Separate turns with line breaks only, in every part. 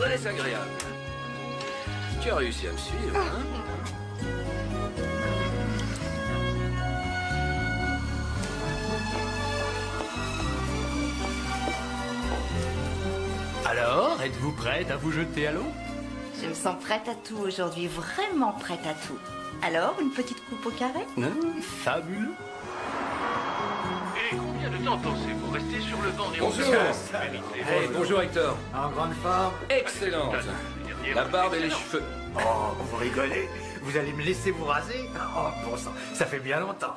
très agréable. Tu as réussi à me suivre, hein?
Alors, êtes-vous prête à vous jeter à l'eau?
Je me sens prête à tout aujourd'hui, vraiment prête à tout. Alors, une petite coupe au carré?
Fabuleux.
Et combien de temps pensez-vous rester sur le banc des
Bonjour. Hey, bonjour Hector.
En grande forme.
Excellente. La barbe et les cheveux.
Oh, vous rigolez? Vous allez me laisser vous raser? Oh, bon sang, ça fait bien longtemps.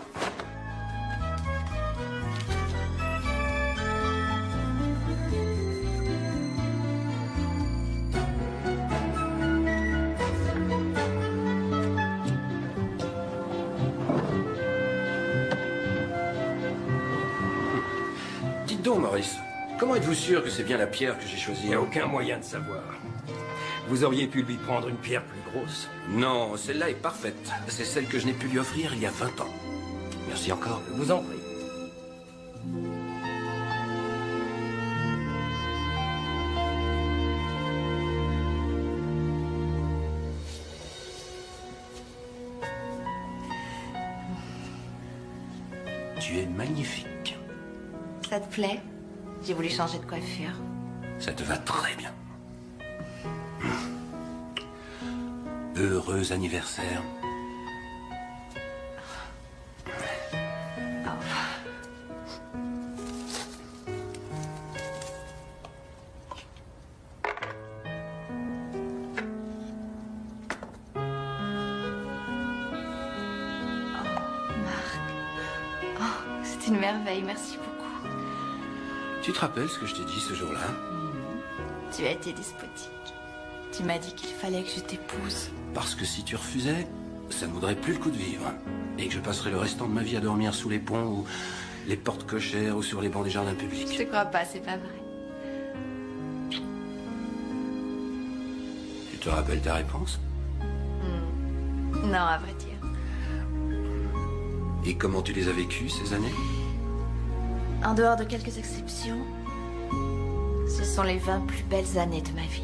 Dites donc, Maurice, comment êtes-vous sûr que c'est bien la pierre que j'ai choisie?
Il n'y a aucun moyen de savoir. Vous auriez pu lui prendre une pierre plus grosse.
Non, celle-là est parfaite. C'est celle que je n'ai pu lui offrir il y a 20 ans. Merci encore.
Je vous en prie.
Tu es magnifique.
Ça te plaît? J'ai voulu changer de coiffure.
Ça te va très bien. Heureux anniversaire.
C'est une merveille, merci beaucoup.
Tu te rappelles ce que je t'ai dit ce jour-là?
Tu as été despotique. Tu m'as dit qu'il fallait que je t'épouse.
Parce que si tu refusais, ça ne vaudrait plus le coup de vivre. Et que je passerais le restant de ma vie à dormir sous les ponts ou les portes cochères ou sur les bancs des jardins publics.
Je te crois pas, c'est pas vrai.
Tu te rappelles ta réponse?
Non, à vrai dire.
Et comment tu les as vécues ces années?
En dehors de quelques exceptions, ce sont les 20 plus belles années de ma vie.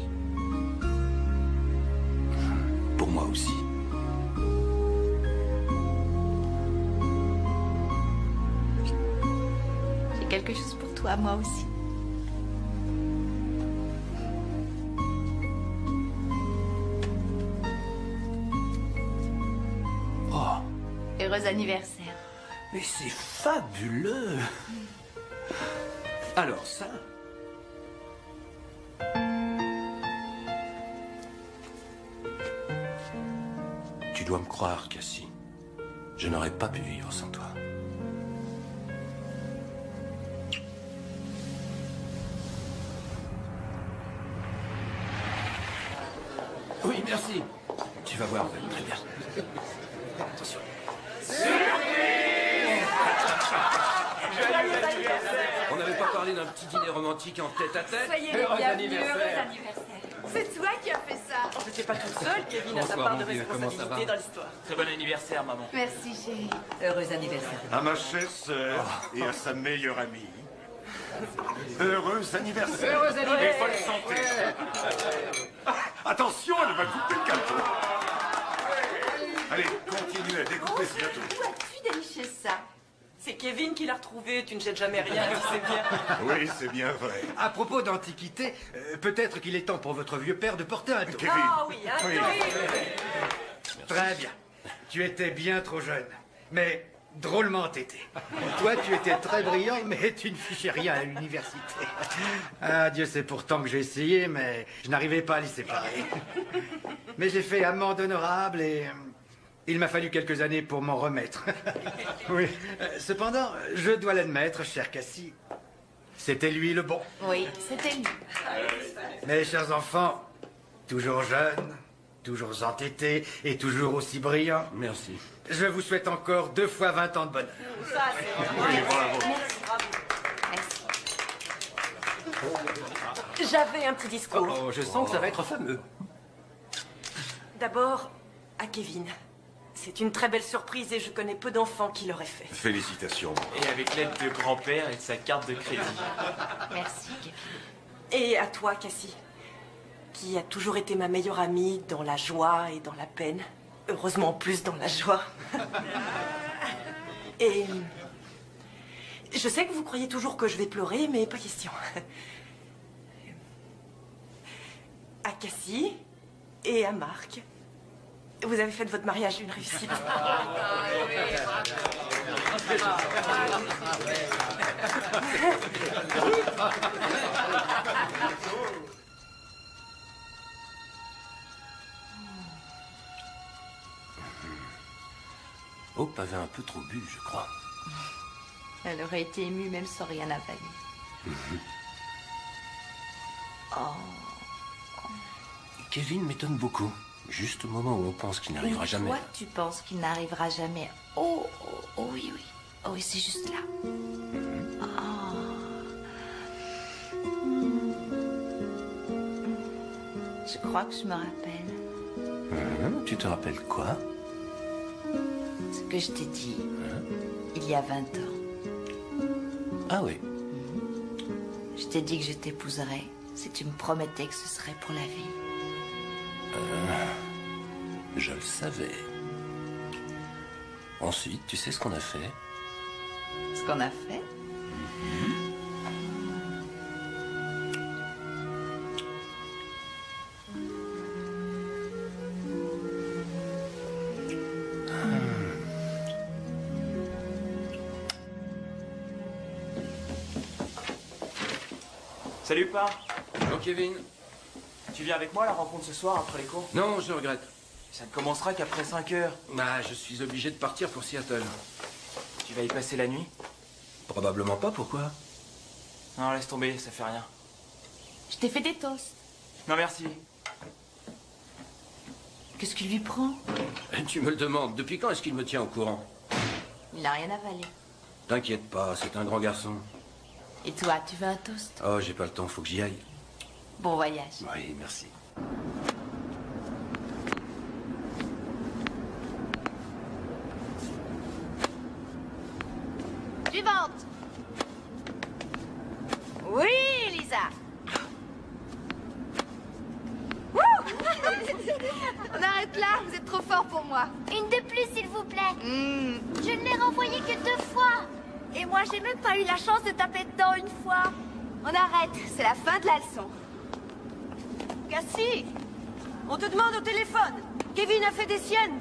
Pour moi aussi.
J'ai quelque chose pour toi, moi aussi.
Oh,
Heureux anniversaire.
mais c'est fabuleux! Alors ça... Tu dois me croire, Cassie. Je n'aurais pas pu vivre sans toi. Oui, merci. Tu vas voir, très bien. Attention. On n'avait pas parlé d'un petit dîner romantique en tête-à-tête?
Soyez les bienvenus, heureux anniversaire. C'est toi qui as fait ça.
J'étais pas toute seule, Kevin a sa part de responsabilité dans l'histoire. Très bon anniversaire, maman.
Merci, chérie.
Heureux anniversaire.
À ma chère sœur et à sa meilleure amie. Heureux anniversaire.
Heureux anniversaire.
Et bonne santé. Ah, attention, elle va couper le gâteau. Allez, continue à découper ce gâteau.
Où as-tu déniché ça?
C'est Kevin qui l'a retrouvé, tu ne jettes jamais rien, tu sais bien.
Oui, c'est bien vrai.
À propos d'antiquité, peut-être qu'il est temps pour votre vieux père de porter un tour.
Kevin.
Ah oui, hein,
Oui.
Très bien. Tu étais bien trop jeune, mais drôlement têté. Toi, tu étais très brillant, mais tu ne fichais rien à l'université. Ah, Dieu sait pourtant que j'ai essayé, mais je n'arrivais pas à les séparer. Mais j'ai fait amende honorable et il m'a fallu quelques années pour m'en remettre. Oui. Cependant, je dois l'admettre, cher Cassie, c'était lui le bon.
Oui, c'était lui.
Mes chers enfants, toujours jeunes, toujours entêtés et toujours aussi brillants,
Merci.
je vous souhaite encore 2 fois 20 ans de bonheur.
Ça, c'est vraiment...
Oui, bravo.
Merci.
J'avais un petit discours.
Oh, je sens que ça va être fameux.
D'abord, à Kevin. C'est une très belle surprise et je connais peu d'enfants qui l'auraient fait.
Félicitations.
Et avec l'aide de grand-père et de sa carte de crédit.
Merci, Kevin.
Et à toi, Cassie. qui a toujours été ma meilleure amie dans la joie et dans la peine. Heureusement plus dans la joie. Et je sais que vous croyez toujours que je vais pleurer, mais pas question. À Cassie et à Marc, vous avez fait de votre mariage une réussite.
Hope avait un peu trop bu, je crois.
Elle aurait été émue même sans rien avaler.
Kevin m'étonne beaucoup. Juste au moment où on pense qu'il n'arrivera jamais.
Toi, tu penses qu'il n'arrivera jamais. Oh, oui, oui. Oh oui, c'est juste là. Je crois que je me rappelle.
Tu te rappelles quoi?
Ce que je t'ai dit il y a 20 ans.
Ah oui.
Je t'ai dit que je t'épouserais si tu me promettais que ce serait pour la vie.
Je le savais. Ensuite, tu sais ce qu'on a fait?
Ce qu'on a fait?
Salut, Pa.
Bonjour, Kevin.
Tu viens avec moi à la rencontre ce soir après les cours?
Non, je regrette.
Ça ne commencera qu'après 5 heures.
Bah, je suis obligé de partir pour Seattle.
Tu vas y passer la nuit?
Probablement pas, pourquoi?
Non, laisse tomber, ça fait rien.
Je t'ai fait des toasts.
Non, merci.
Qu'est-ce qu'il lui prend?
Tu me le demandes. Depuis quand est-ce qu'il me tient au courant?
Il n'a rien avalé.
T'inquiète pas, c'est un grand garçon.
Et toi, tu veux un toast?
Oh, j'ai pas le temps, faut que j'y aille.
Bon voyage.
Oui, merci.
Suivante. Oui, Lisa. On arrête là, vous êtes trop fort pour moi.
Une de plus, s'il vous plaît. Je ne l'ai renvoyé que 2 fois.
Et moi, j'ai même pas eu la chance de taper dedans une fois. On arrête, c'est la fin de la leçon.
Cassie, on te demande au téléphone. Kevin a fait des siennes.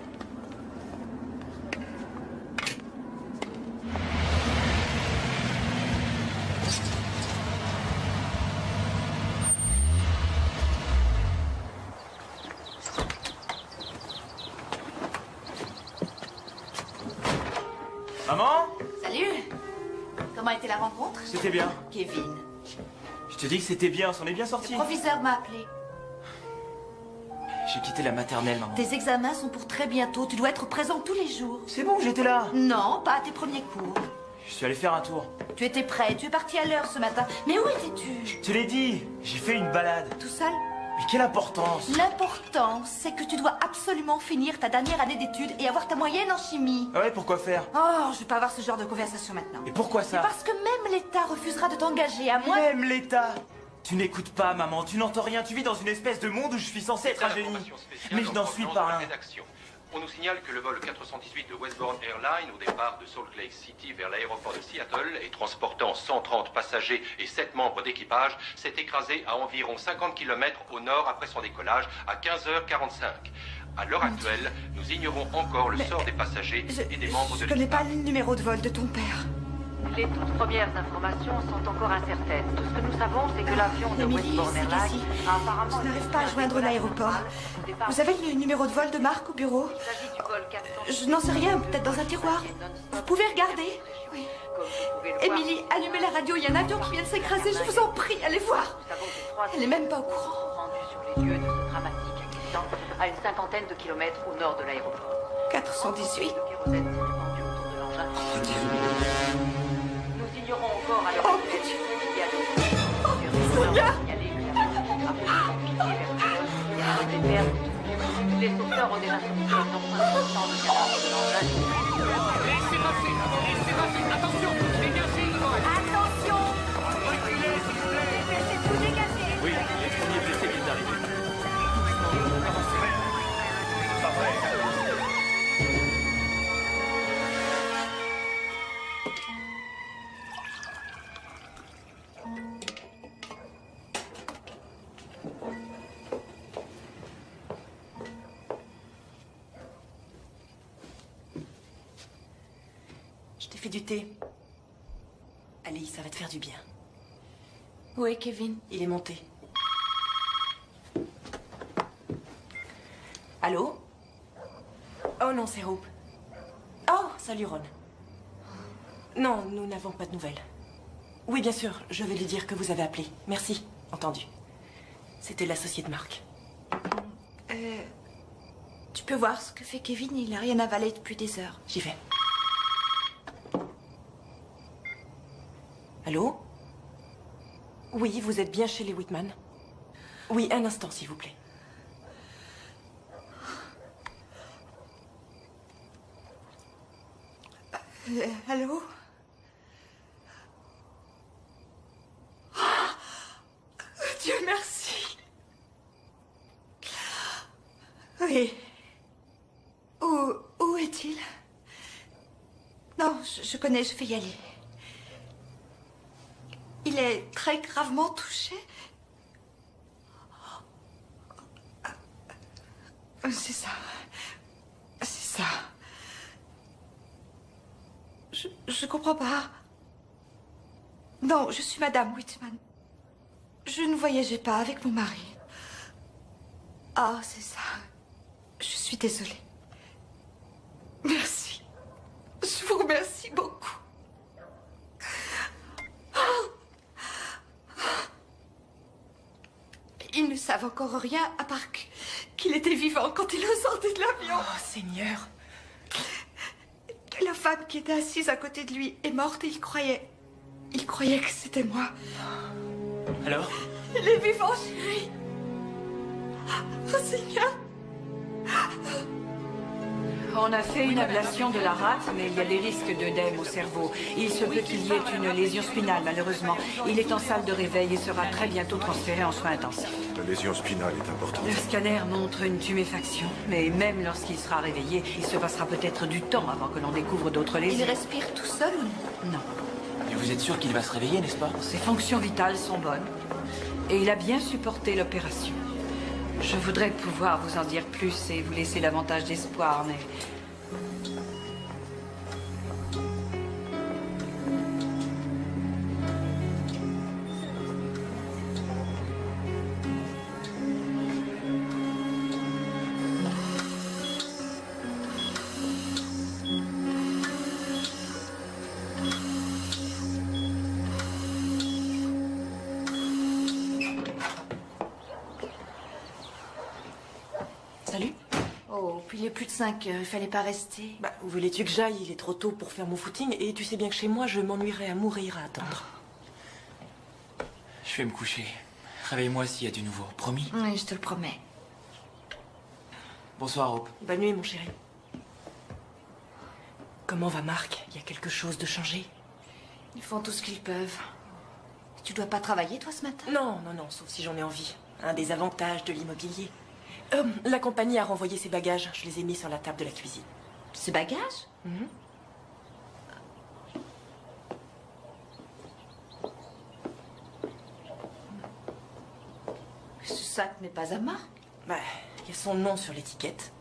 Maman?
Salut. Comment était la rencontre?
C'était bien.
Kevin.
Je te dis que c'était bien, on s'en est bien sorti.
Le professeur m'a appelé.
J'ai quitté la maternelle, maman.
Tes examens sont pour très bientôt. Tu dois être présent tous les jours.
C'est bon, j'étais là.
Non, pas à tes premiers cours.
Je suis allé faire un tour.
Tu étais prêt, tu es parti à l'heure ce matin. Mais où étais-tu?
Je te l'ai dit, j'ai fait une balade.
Tout seul?
Mais quelle importance!
L'important, c'est que tu dois absolument finir ta dernière année d'études et avoir ta moyenne en chimie.
Ah ouais, pourquoi faire?
Oh, je vais pas avoir ce genre de conversation maintenant.
Et pourquoi ça?
Parce que même l'État refusera de t'engager à moins...
Même l'État! Tu n'écoutes pas, maman, tu n'entends rien, tu vis dans une espèce de monde où je suis censé être un génie. Mais je n'en suis pas un.
On nous signale que le vol 418 de Westbourne Airlines au départ de Salt Lake City vers l'aéroport de Seattle et transportant 130 passagers et 7 membres d'équipage s'est écrasé à environ 50 km au nord après son décollage à 15h45. À l'heure actuelle, nous ignorons encore le sort des passagers et des membres de l'équipage.
Je connais pas le numéro de vol de ton père.
Les toutes premières informations sont encore incertaines. Tout ce que nous savons, c'est que l'avion de
Émilie,
Westbourne
c'est
Airlines
Cassie.
a apparemment...
Je n'arrive pas à joindre l'aéroport. Vous avez le numéro de vol de Marc au bureau?
Il s'agit du vol 400.
Je n'en sais rien, peut-être dans un tiroir. Vous pouvez regarder? Oui. Émilie, allumez la radio, il y a un avion qui vient de s'écraser, je vous en prie, allez voir. Elle est même pas au courant.
Rendu sur les lieux de ce dramatique accident à une 50aine de kilomètres au nord de l'aéroport.
418.
Le kérosène s'est répandu autour de l'engin. Nous ignorons encore à l'heure actuelle s'il y a
Sonia!
Les sauveteurs ont déjà sorti les empreintes de cadavre de l'engin.
Laissez passer, attention, dégagez devant.
Attention! Laissez-vous dégager!
Oui, les premiers blessés viennent d'arriver.
fait du thé. Allez, ça va te faire du bien.
Où est Kevin?
Il est monté. Allô? Oh non, c'est Hope. Oh, salut Ron. Non, nous n'avons pas de nouvelles. Oui, bien sûr, je vais lui dire que vous avez appelé. Merci, entendu. C'était l'associé de Marc.
Tu peux voir ce que fait Kevin, il n'a rien avalé depuis des heures.
J'y vais. Allô? Oui, vous êtes bien chez les Whitman? Oui, un instant, s'il vous plaît.
Allô? Dieu merci. Oui. Où est-il? Non, je connais, je vais y aller. Il est très gravement touché. C'est ça. C'est ça. Je comprends pas. Non, je suis Madame Whitman. Je ne voyageais pas avec mon mari. Ah, c'est ça. Je suis désolée. Merci. Je vous remercie beaucoup. Ils ne savent encore rien à part qu'il était vivant quand il est sorti de l'avion.
Oh, Seigneur.
La femme qui était assise à côté de lui est morte et il croyait que c'était moi.
Alors?
Il est vivant, chérie. Oh, Seigneur.
On a fait une ablation de la rate, mais il y a des risques d'œdème au cerveau. Il se peut qu'il y ait une lésion spinale, malheureusement. Il est en salle de réveil et sera très bientôt transféré en soins intensifs.
La lésion spinale est importante.
Le scanner montre une tuméfaction, mais même lorsqu'il sera réveillé, il se passera peut-être du temps avant que l'on découvre d'autres lésions.
Il respire tout seul?
Non.
Et vous êtes sûr qu'il va se réveiller, n'est-ce pas?
Ses fonctions vitales sont bonnes. Et il a bien supporté l'opération. Je voudrais pouvoir vous en dire plus et vous laisser davantage d'espoir, mais...
Salut.
Oh, puis il est plus de 5 heures, il fallait pas rester.
Bah, où voulais-tu que j'aille? Il est trop tôt pour faire mon footing et tu sais bien que chez moi, je m'ennuierais à mourir à attendre.
Je vais me coucher. Réveille-moi s'il y a du nouveau, promis?
Oui, je te le promets.
Bonsoir, Hope.
Bonne nuit, mon chéri. Comment va Marc? Il y a quelque chose de changé?
Ils font tout ce qu'ils peuvent. Tu dois pas travailler, toi, ce matin?
Non, non, non, sauf si j'en ai envie. Un des avantages de l'immobilier. La compagnie a renvoyé ses bagages. Je les ai mis sur la table de la cuisine.
Ses bagages? Ce sac n'est pas à Marc.
Bah, il y a son nom sur l'étiquette.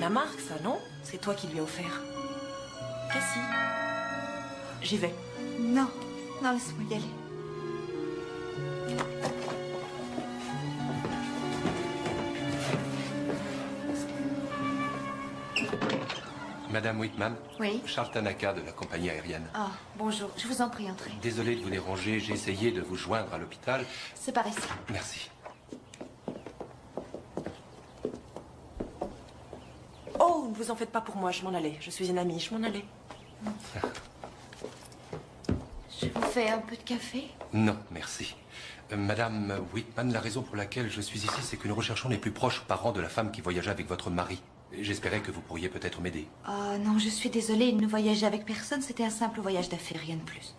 La marque, ça, non? C'est toi qui lui as offert. Cassie. J'y vais.
Non, non, laisse-moi y aller.
Madame Whitman?
Oui?
Charles Tanaka de la compagnie aérienne.
Ah, bonjour, je vous en prie, entrez.
Désolé de vous déranger, j'ai essayé de vous joindre à l'hôpital.
C'est par ici.
Merci.
Oh, ne vous en faites pas pour moi, je m'en allais. Je suis une amie, je m'en allais.
Je vous fais un peu de café?
Non, merci. Madame Whitman, la raison pour laquelle je suis ici, c'est que nous recherchons les plus proches parents de la femme qui voyageait avec votre mari.
J'espérais que vous pourriez peut-être m'aider.
Oh non, je suis désolée, il ne voyageait avec personne, c'était un simple voyage d'affaires, rien de plus.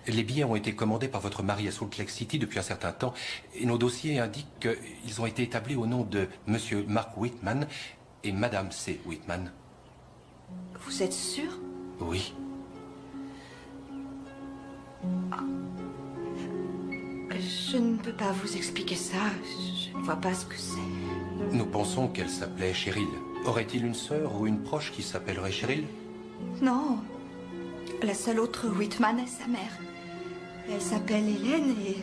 Les billets ont été commandés par votre mari à Salt Lake City depuis un certain temps, et nos dossiers indiquent qu'ils ont été établis au nom de Monsieur Mark Whitman et Madame C. Whitman.
Vous êtes sûr?
Oui.
Je ne peux pas vous expliquer ça, je ne vois pas ce que c'est.
Nous pensons qu'elle s'appelait Cheryl. Aurait-il une sœur ou une proche qui s'appellerait Cheryl?
Non. La seule autre Whitman est sa mère. Elle s'appelle Hélène et...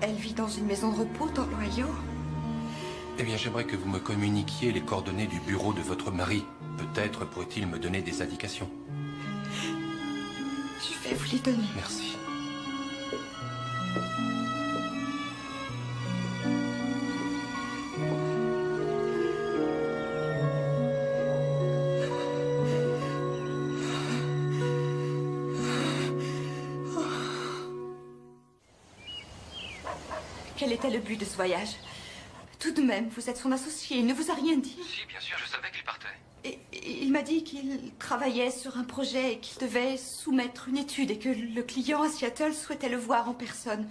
elle vit dans une maison de repos dans l'Ohio.
Eh bien, j'aimerais que vous me communiquiez les coordonnées du bureau de votre mari. Peut-être pourrait-il me donner des indications.
Je vais vous les donner.
Merci.
Quel était le but de ce voyage? Tout de même, vous êtes son associé, il ne vous a rien dit?
Si, bien sûr, je savais qu'il partait.
Et il m'a dit qu'il travaillait sur un projet et qu'il devait soumettre une étude et que le client à Seattle souhaitait le voir en personne.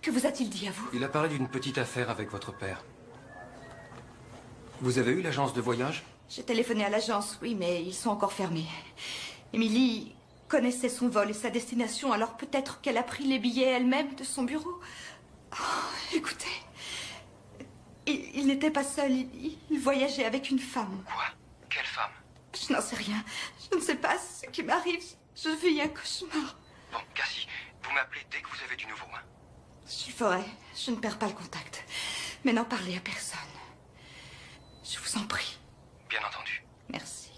Que vous a-t-il dit à vous?
Il a parlé d'une petite affaire avec votre père. Vous avez eu l'agence de voyage?
J'ai téléphoné à l'agence, oui, mais ils sont encore fermés. Émilie connaissait son vol et sa destination, alors peut-être qu'elle a pris les billets elle-même de son bureau. Oh, écoutez, il n'était pas seul, il voyageait avec une femme.
Quoi? Quelle femme?
Je n'en sais rien. Je ne sais pas ce qui m'arrive. Je vis un cauchemar.
Bon, Cassie, vous m'appelez dès que vous avez du nouveau, hein?
J'y ferai. Je ne perds pas le contact. Mais n'en parlez à personne. Je vous en prie.
Bien entendu.
Merci.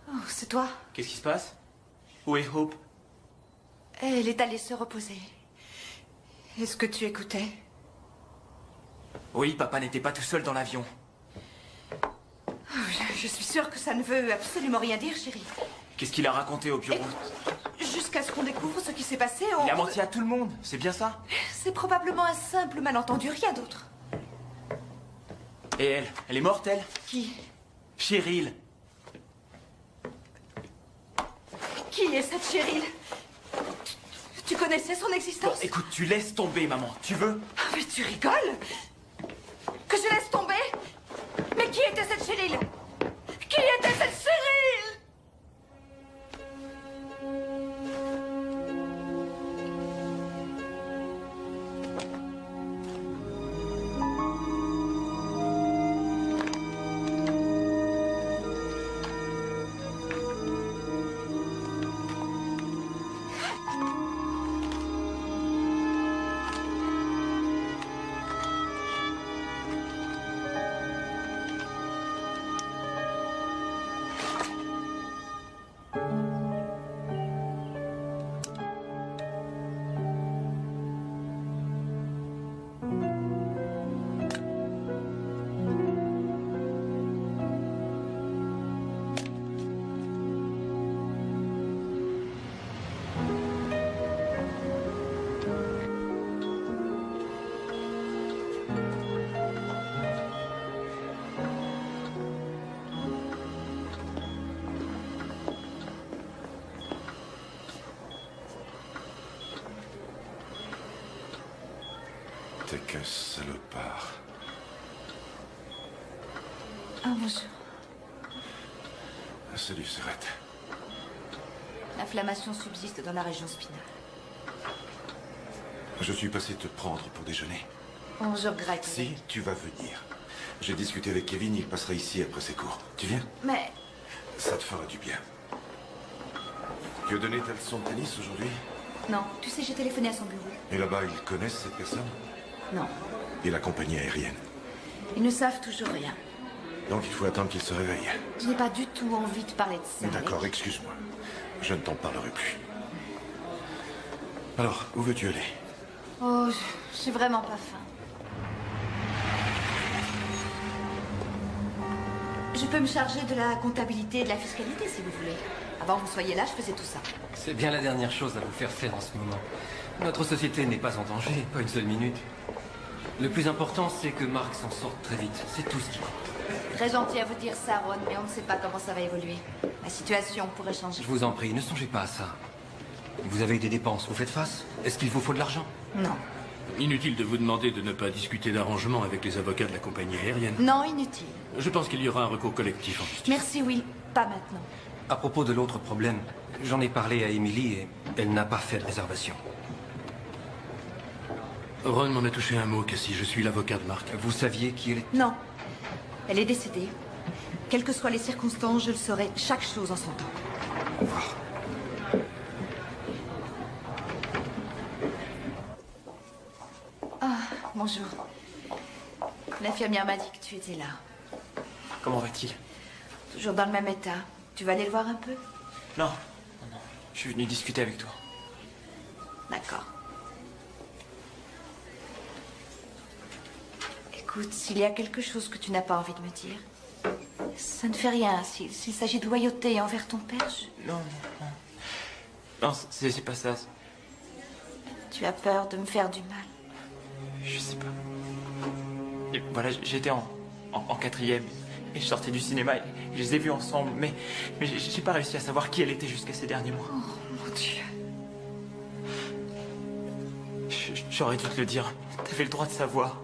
Oh, c'est toi?
Qu'est-ce qui se passe? Où est Hope?
Elle est allée se reposer. Est-ce que tu écoutais?
Oui, papa n'était pas tout seul dans l'avion.
Je suis sûre que ça ne veut absolument rien dire, chérie.
Qu'est-ce qu'il a raconté au bureau?
Jusqu'à ce qu'on découvre ce qui s'est passé,
Il a menti à tout le monde, c'est bien ça?
C'est probablement un simple malentendu, rien d'autre.
Et elle est morte, elle?
Qui?
Cheryl.
Qui est cette Cheryl? Tu connaissais son existence?
Bon, écoute, tu laisses tomber, maman. Tu veux?
Ah, mais tu rigoles? Que je laisse tomber? Mais qui était cette Cheryl? Qui était cette Cheryl?
T'es qu'un salopard.
Ah, bonjour.
Salut, Serette.
L'inflammation subsiste dans la région spinale.
Je suis passé te prendre pour déjeuner.
Bonjour, Greg.
Si, tu vas venir. J'ai discuté avec Kevin, il passera ici après ses cours. Tu viens?
Mais...
Ça te fera du bien. Tu as donné ta leçon de tennis aujourd'hui?
Non, tu sais, j'ai téléphoné à son bureau.
Et là-bas, ils connaissent cette personne?
Non.
Et la compagnie aérienne?
Ils ne savent toujours rien.
Donc il faut attendre qu'il se réveille.
Je n'ai pas du tout envie de parler de ça.
D'accord, excuse-moi. Je ne t'en parlerai plus. Alors, où veux-tu aller?
Oh, j'ai vraiment pas faim. Je peux me charger de la comptabilité et de la fiscalité, si vous voulez. Avant que vous soyez là, je faisais tout ça.
C'est bien la dernière chose à vous faire faire en ce moment. Notre société n'est pas en danger, pas une seule minute.
Le plus important, c'est que Mark s'en sorte très vite. C'est tout ce qui compte.
Très gentil à vous dire ça, Ron, mais on ne sait pas comment ça va évoluer. La situation pourrait changer.
Je vous en prie, ne songez pas à ça. Vous avez des dépenses, vous faites face? Est-ce qu'il vous faut de l'argent?
Non.
Inutile de vous demander de ne pas discuter d'arrangement avec les avocats de la compagnie aérienne.
Non, inutile.
Je pense qu'il y aura un recours collectif en justice.
Merci, Will. Pas maintenant.
À propos de l'autre problème, j'en ai parlé à Emily et elle n'a pas fait de réservation.
Ron m'en a touché un mot, Cassie. Je suis l'avocat de Mark.
Vous saviez qui elle est?
Non. Elle est décédée. Quelles que soient les circonstances, je le saurai. Chaque chose en son temps.
Au revoir.
Ah, bonjour. L'infirmière m'a dit que tu étais là.
Comment va-t-il?
Toujours dans le même état. Tu vas aller le voir un peu?
Non, non, non. Je suis venu discuter avec toi.
D'accord. Écoute, s'il y a quelque chose que tu n'as pas envie de me dire, ça ne fait rien. S'il s'agit de loyauté envers ton père,
Non, non, non. Non, c'est pas ça.
Tu as peur de me faire du mal.
Je sais pas. Et voilà, j'étais en quatrième et je sortais du cinéma et je les ai vus ensemble, mais j'ai pas réussi à savoir qui elle était jusqu'à ces derniers mois.
Oh, mon Dieu.
J'aurais dû te le dire. T'avais le droit de savoir.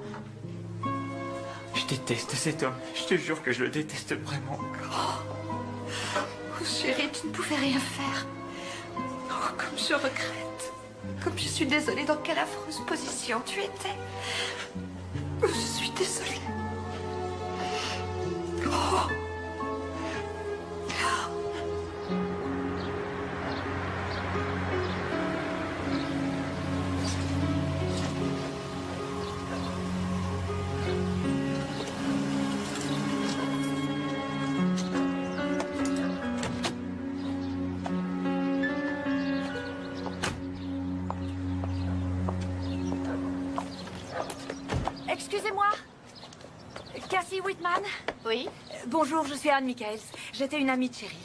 Je déteste cet homme. Je te jure que je le déteste vraiment.
Oh, chérie, tu ne pouvais rien faire. Oh, comme je regrette. Comme je suis désolée dans quelle affreuse position tu étais. Je suis désolée. Oh.
Excusez-moi. Cassie Whitman?
Oui?
Bonjour, je suis Anne Michaels. J'étais une amie de Cheryl.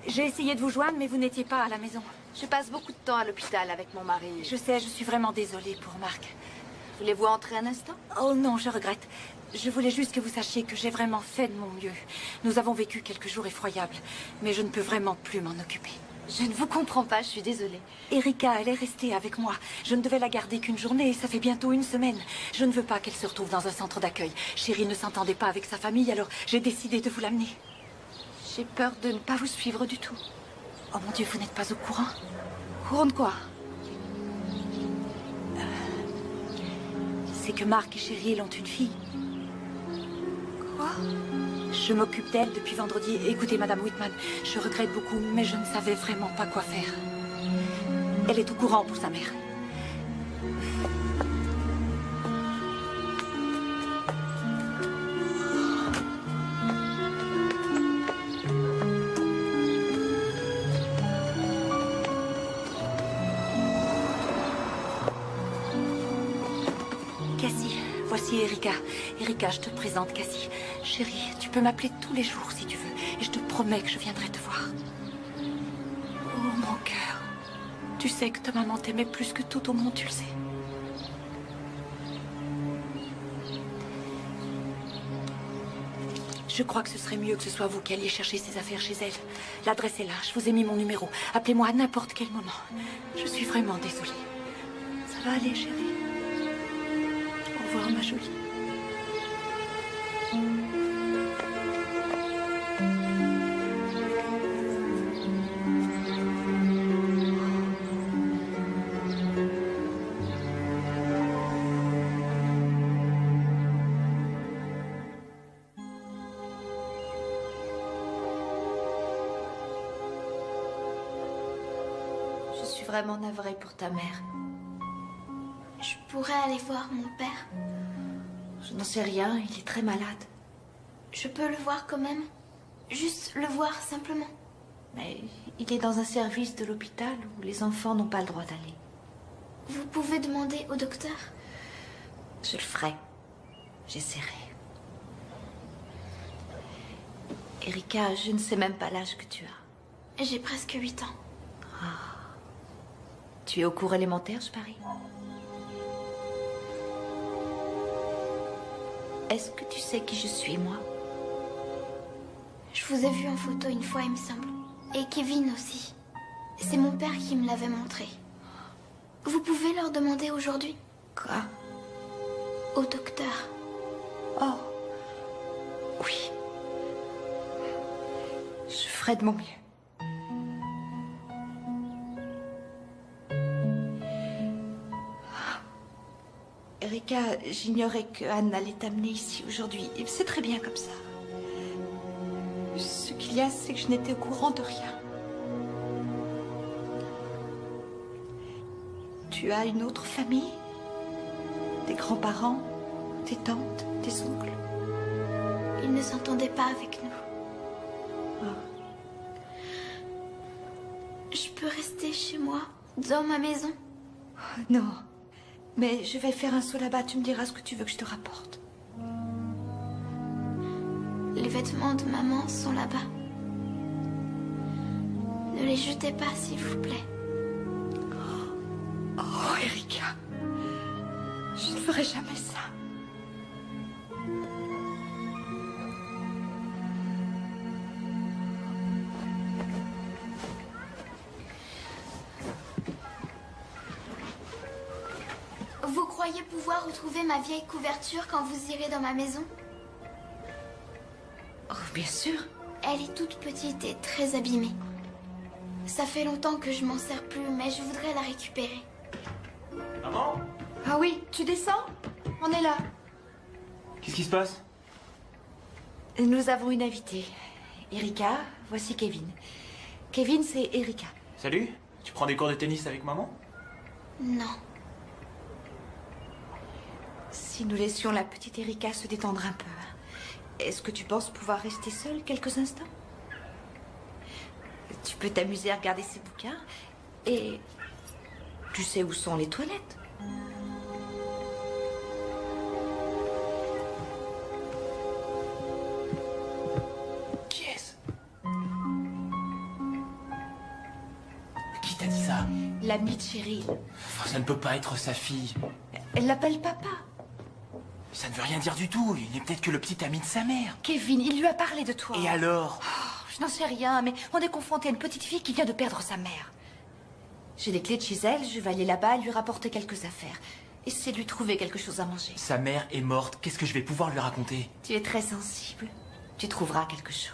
J'ai essayé de vous joindre, mais vous n'étiez pas à la maison.
Je passe beaucoup de temps à l'hôpital avec mon mari.
Je sais, je suis vraiment désolée pour Mark.
Voulez-vous entrer un instant?
Oh non, je regrette. Je voulais juste que vous sachiez que j'ai vraiment fait de mon mieux. Nous avons vécu quelques jours effroyables, mais je ne peux vraiment plus m'en occuper.
Je ne vous comprends pas, je suis désolée.
Erika, elle est restée avec moi. Je ne devais la garder qu'une journée et ça fait bientôt une semaine. Je ne veux pas qu'elle se retrouve dans un centre d'accueil. Chérie ne s'entendait pas avec sa famille, alors j'ai décidé de vous l'amener.
J'ai peur de ne pas vous suivre du tout.
Oh mon Dieu, vous n'êtes pas au courant?
Au courant de quoi?
C'est que Mark et Cheryl ont une fille.
Quoi?
Je m'occupe d'elle depuis vendredi. Écoutez, Madame Whitman, je regrette beaucoup, mais je ne savais vraiment pas quoi faire. Elle est au courant pour sa mère. Cassie, voici Erika. Erika, je te présente Cassie. Chérie, tu peux m'appeler tous les jours si tu veux. Et je te promets que je viendrai te voir. Oh, mon cœur. Tu sais que ta maman t'aimait plus que tout au monde, tu le sais. Je crois que ce serait mieux que ce soit vous qui alliez chercher ses affaires chez elle. L'adresse est là, je vous ai mis mon numéro. Appelez-moi à n'importe quel moment. Je suis vraiment désolée. Ça va aller, chérie? Au revoir, ma jolie.
Je suis vraiment navrée pour ta mère.
Je pourrais aller voir mon père.
Je n'en sais rien, il est très malade.
Je peux le voir quand même. Juste le voir, simplement.
Mais il est dans un service de l'hôpital où les enfants n'ont pas le droit d'aller.
Vous pouvez demander au docteur.
Je le ferai. J'essaierai. Erika, je ne sais même pas l'âge que tu as.
J'ai presque 8 ans.
Tu es au cours élémentaire, je parie? Est-ce que tu sais qui je suis, moi?
Je vous ai vu en photo une fois, il me semble. Et Kevin aussi. C'est mon père qui me l'avait montré. Vous pouvez leur demander aujourd'hui?
Quoi?
Au docteur.
Oh. Oui. Je ferai de mon mieux. Erika, j'ignorais que Anne allait t'amener ici aujourd'hui. C'est très bien comme ça. Ce qu'il y a, c'est que je n'étais au courant de rien. Tu as une autre famille? Tes grands-parents? Tes tantes? Tes oncles?
Ils ne s'entendaient pas avec nous. Je peux rester chez moi, dans ma maison?
Non. Mais je vais faire un saut là-bas. Tu me diras ce que tu veux que je te rapporte.
Les vêtements de maman sont là-bas. Ne les jetez pas, s'il vous plaît.
Oh, Erika. Je ne ferai jamais ça.
Vous croyez pouvoir retrouver ma vieille couverture quand vous irez dans ma maison?
Oh, bien sûr.
Elle est toute petite et très abîmée. Ça fait longtemps que je m'en sers plus, mais je voudrais la récupérer.
Maman?
Ah oui, tu descends? On est là.
Qu'est-ce qui se passe?
Nous avons une invitée. Erika, voici Kevin. Kevin, c'est Erika.
Salut? Tu prends des cours de tennis avec maman?
Non.
Si nous laissions la petite Erika se détendre un peu, est-ce que tu penses pouvoir rester seule quelques instants? Tu peux t'amuser à regarder ses bouquins et tu sais où sont les toilettes.
Qui est-ce? Qui t'a dit ça?
L'amie de Cheryl.
Enfin, ça ne peut pas être sa fille.
Elle l'appelle papa.
Ça ne veut rien dire du tout. Il n'est peut-être que le petit ami de sa mère.
Kevin, il lui a parlé de toi.
Et alors?
Je n'en sais rien, mais on est confronté à une petite fille qui vient de perdre sa mère. J'ai les clés de chez elle, je vais aller là-bas et lui rapporter quelques affaires. Essayer de lui trouver quelque chose à manger.
Sa mère est morte. Qu'est-ce que je vais pouvoir lui raconter?
Tu es très sensible. Tu trouveras quelque chose.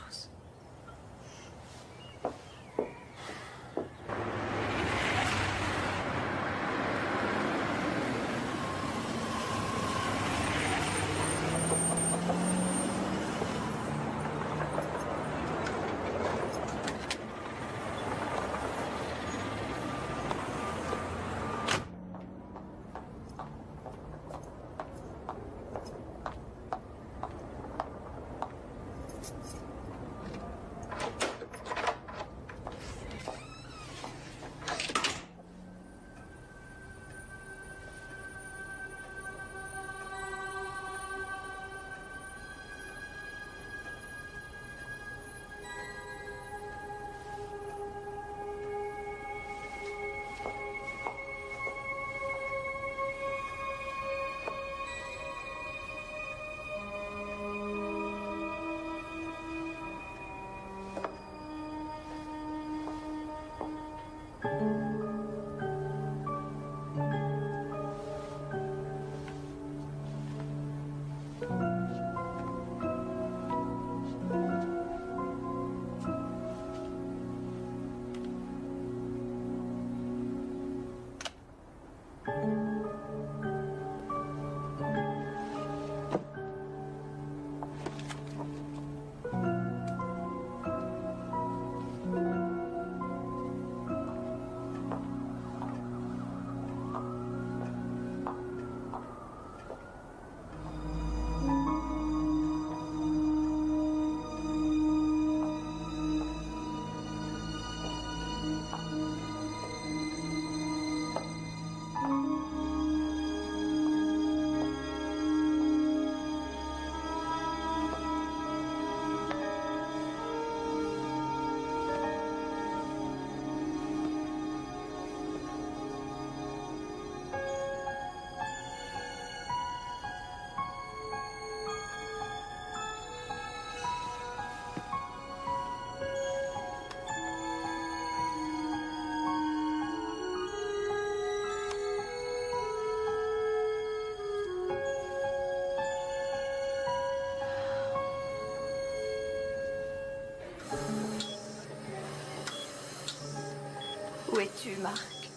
Où es-tu, Marc?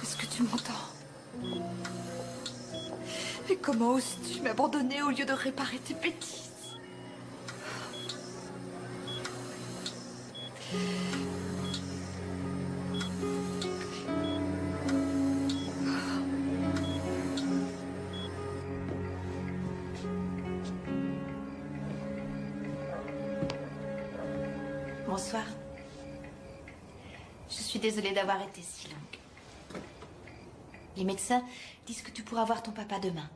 Est-ce que tu m'entends? Mais comment oses-tu m'abandonner au lieu de réparer tes bêtises?
Bonsoir. Je suis désolée d'avoir été si longue. Les médecins disent que tu pourras voir ton papa demain.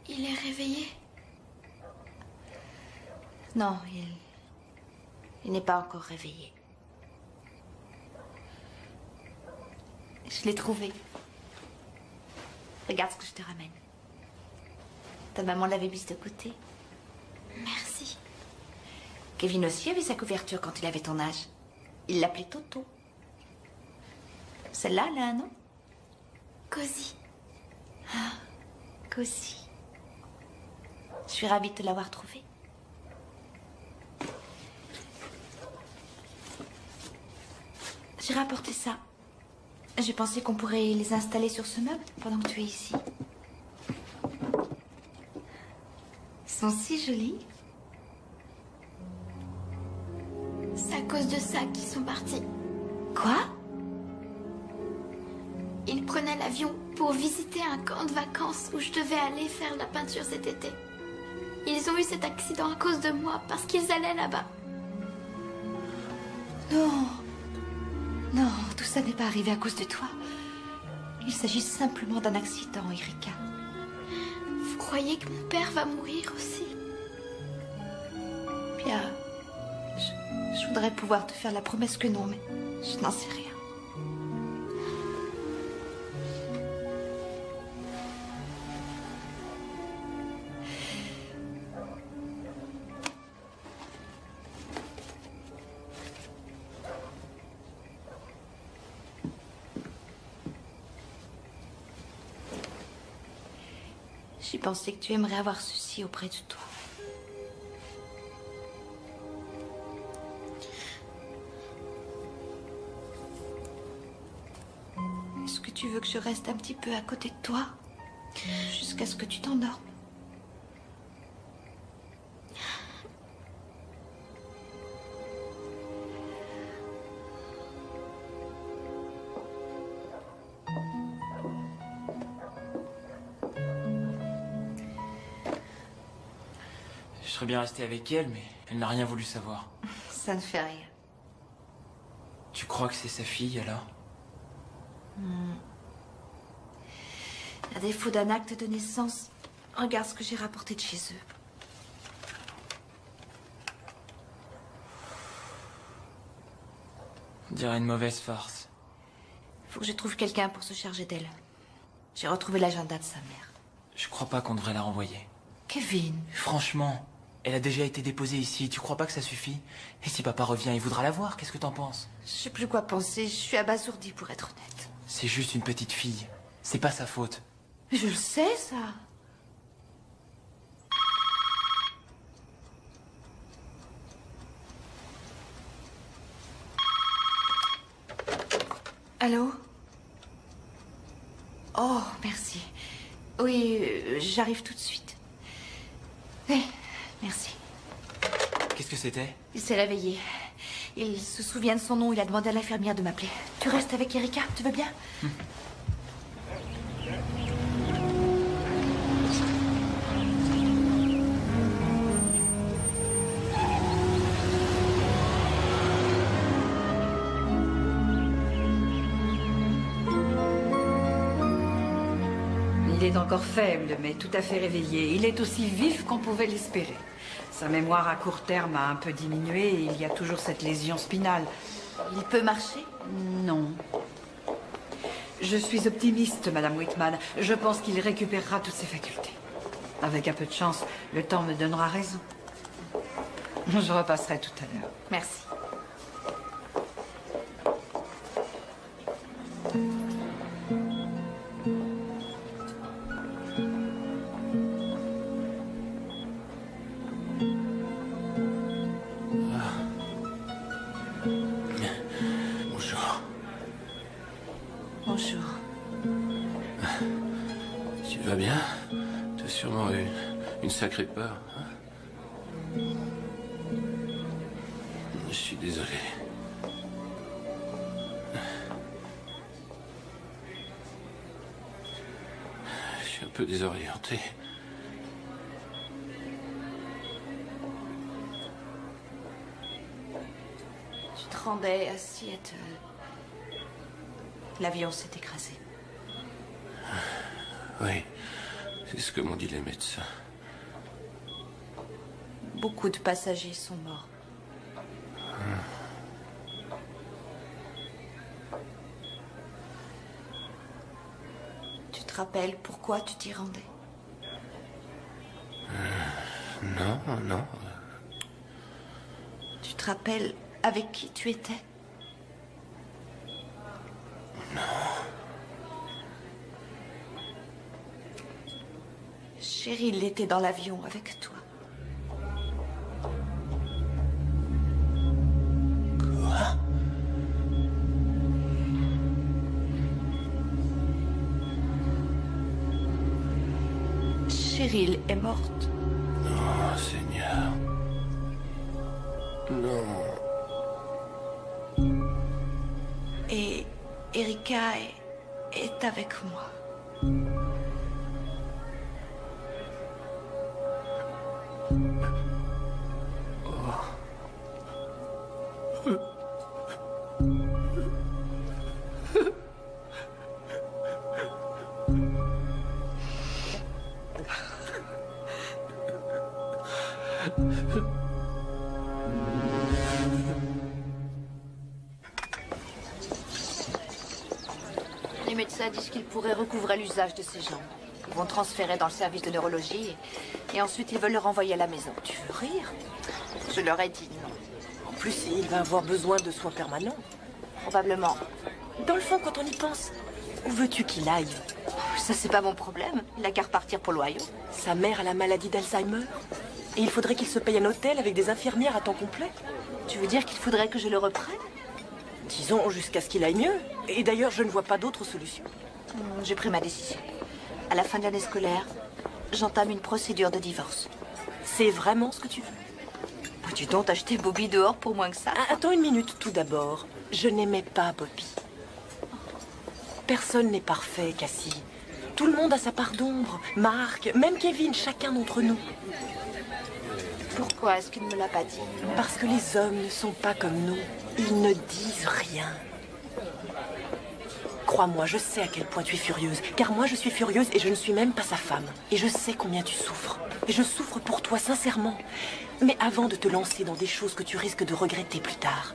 Il est réveillé?
Non, il n'est pas encore réveillé. Je l'ai trouvé. Regarde ce que je te ramène. Ta maman l'avait mise de côté.
Merci.
Kevin aussi avait sa couverture quand il avait ton âge. Il l'appelait Toto. Celle-là, elle a un nom?
Cozy.
Ah, Cozy. Je suis ravie de te l'avoir trouvée. J'ai rapporté ça. J'ai pensé qu'on pourrait les installer sur ce meuble pendant que tu es ici. Ils sont si jolis.
C'est à cause de ça qu'ils sont partis.
Quoi?
Ils prenaient l'avion pour visiter un camp de vacances où je devais aller faire la peinture cet été. Ils ont eu cet accident à cause de moi parce qu'ils allaient là-bas.
Non. Non, tout ça n'est pas arrivé à cause de toi. Il s'agit simplement d'un accident, Erika.
Vous croyez que mon père va mourir aussi?
Bien, je voudrais pouvoir te faire la promesse que non, mais je n'en sais rien. J'ai pensé que tu aimerais avoir ceci auprès de toi. Est-ce que tu veux que je reste un petit peu à côté de toi jusqu'à ce que tu t'endormes?
Je serais bien resté avec elle, mais elle n'a rien voulu savoir.
Ça ne fait rien.
Tu crois que c'est sa fille, alors?
À défaut d'un acte de naissance, regarde ce que j'ai rapporté de chez eux.
On dirait une mauvaise farce.
Faut que je trouve quelqu'un pour se charger d'elle. J'ai retrouvé l'agenda de sa mère.
Je crois pas qu'on devrait la renvoyer.
Kevin.
Franchement, elle a déjà été déposée ici. Tu crois pas que ça suffit? Et si papa revient, il voudra la voir. Qu'est-ce que t'en penses?
Je sais plus quoi penser. Je suis abasourdie, pour être honnête.
C'est juste une petite fille. C'est pas sa faute.
Je le sais, ça. Allô? Oh, merci. Oui, j'arrive tout de suite. Oui, merci.
Qu'est-ce que c'était?
Il s'est réveillé. Il se souvient de son nom. Il a demandé à l'infirmière de m'appeler. Tu restes avec Erika, tu veux bien?
Il est encore faible, mais tout à fait réveillé. Il est aussi vif qu'on pouvait l'espérer. Sa mémoire à court terme a un peu diminué et il y a toujours cette lésion spinale.
Il peut marcher?
Non. Je suis optimiste, Madame Whitman. Je pense qu'il récupérera toutes ses facultés. Avec un peu de chance, le temps me donnera raison. Je repasserai tout à l'heure.
Merci.
Bonjour.
Bonjour.
Tu vas bien? T'as sûrement eu une sacrée peur, hein? Je suis désolé. Je suis un peu désorienté.
Tu te rendais à Seattle. L'avion s'est écrasé.
Oui, c'est ce que m'ont dit les médecins.
Beaucoup de passagers sont morts. Tu te rappelles pourquoi tu t'y rendais?
Non, non.
Tu te rappelles avec qui tu étais?
Non.
Cheryl était dans l'avion avec toi.
Quoi?
Cheryl est morte.
Non, Seigneur. Non.
Et Erika est avec moi. Les médecins disent qu'ils pourraient recouvrer l'usage de ses jambes. Ils vont transférer dans le service de neurologie et ensuite ils veulent le renvoyer à la maison. Tu veux rire? Je leur ai dit non.
En plus, il va avoir besoin de soins permanents.
Probablement.
Dans le fond, quand on y pense, où veux-tu qu'il aille?
Ça, c'est pas mon problème. Il a qu'à repartir pour l'Ohio.
Sa mère a la maladie d'Alzheimer. Et il faudrait qu'il se paye un hôtel avec des infirmières à temps complet.
Tu veux dire qu'il faudrait que je le reprenne?
Disons, jusqu'à ce qu'il aille mieux. Et d'ailleurs, je ne vois pas d'autre solution.
J'ai pris ma décision. À la fin de l'année scolaire, j'entame une procédure de divorce.
C'est vraiment ce que tu veux?
Peux-tu donc t'acheter Bobby dehors pour moins que ça?
Attends une minute, tout d'abord. Je n'aimais pas Bobby. Personne n'est parfait, Cassie. Tout le monde a sa part d'ombre. Marc, même Kevin, chacun d'entre nous.
Pourquoi est-ce qu'il ne me l'a pas dit?
Parce que les hommes ne sont pas comme nous. Ils ne disent rien. Crois-moi, je sais à quel point tu es furieuse. Car moi, je suis furieuse et je ne suis même pas sa femme. Et je sais combien tu souffres. Et je souffre pour toi, sincèrement. Mais avant de te lancer dans des choses que tu risques de regretter plus tard,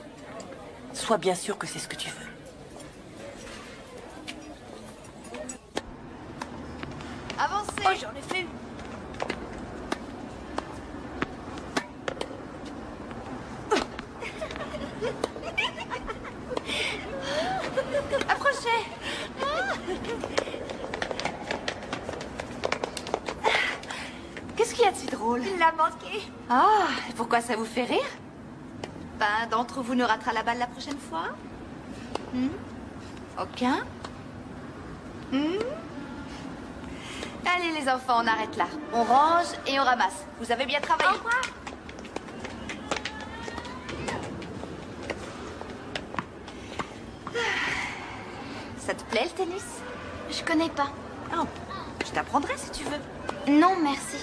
sois bien sûr que c'est ce que tu veux.
Avancez!
Oh, j'en ai fait une.
Approchez! Qu'est-ce qu'il y a de si drôle?
Il l'a manqué.
Ah, et pourquoi ça vous fait rire? Ben, d'entre vous ne ratera la balle la prochaine fois? Aucun? Allez les enfants, on arrête là. On range et on ramasse. Vous avez bien travaillé.
Au revoir.
Ça te plaît le tennis?
Je connais pas.
Oh, je t'apprendrai si tu veux.
Non, merci.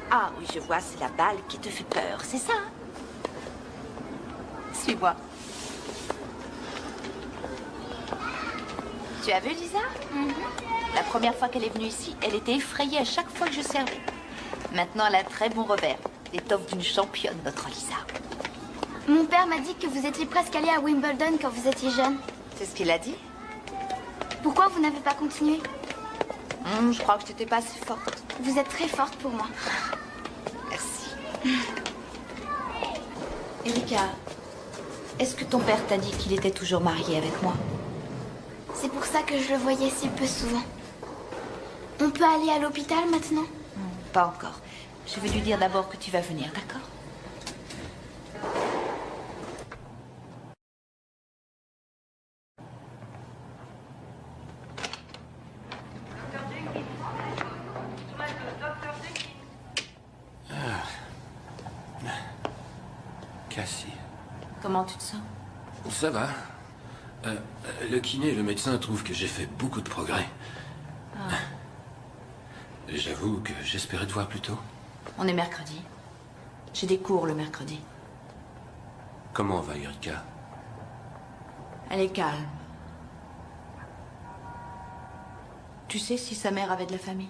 Ah oui, je vois, c'est la balle qui te fait peur, c'est ça, hein? Suis-moi. Tu as vu Lisa? La première fois qu'elle est venue ici, elle était effrayée à chaque fois que je servais. Maintenant, elle a un très bon revers. L'étoffe d'une championne, notre Lisa.
Mon père m'a dit que vous étiez presque allé à Wimbledon quand vous étiez jeune.
C'est ce qu'il a dit?
Pourquoi vous n'avez pas continué?
Je crois que je n'étais pas assez forte.
Vous êtes très forte pour moi.
Merci. Erika, est-ce que ton père t'a dit qu'il était toujours marié avec moi?
C'est pour ça que je le voyais si peu souvent. On peut aller à l'hôpital maintenant?
Pas encore. Je vais lui dire d'abord que tu vas venir, d'accord? Comment tu te sens?
Ça va. Le kiné et le médecin trouvent que j'ai fait beaucoup de progrès.
Ah.
J'avoue que j'espérais te voir plus tôt.
On est mercredi. J'ai des cours le mercredi.
Comment va Erika?
Elle est calme. Tu sais si sa mère avait de la famille?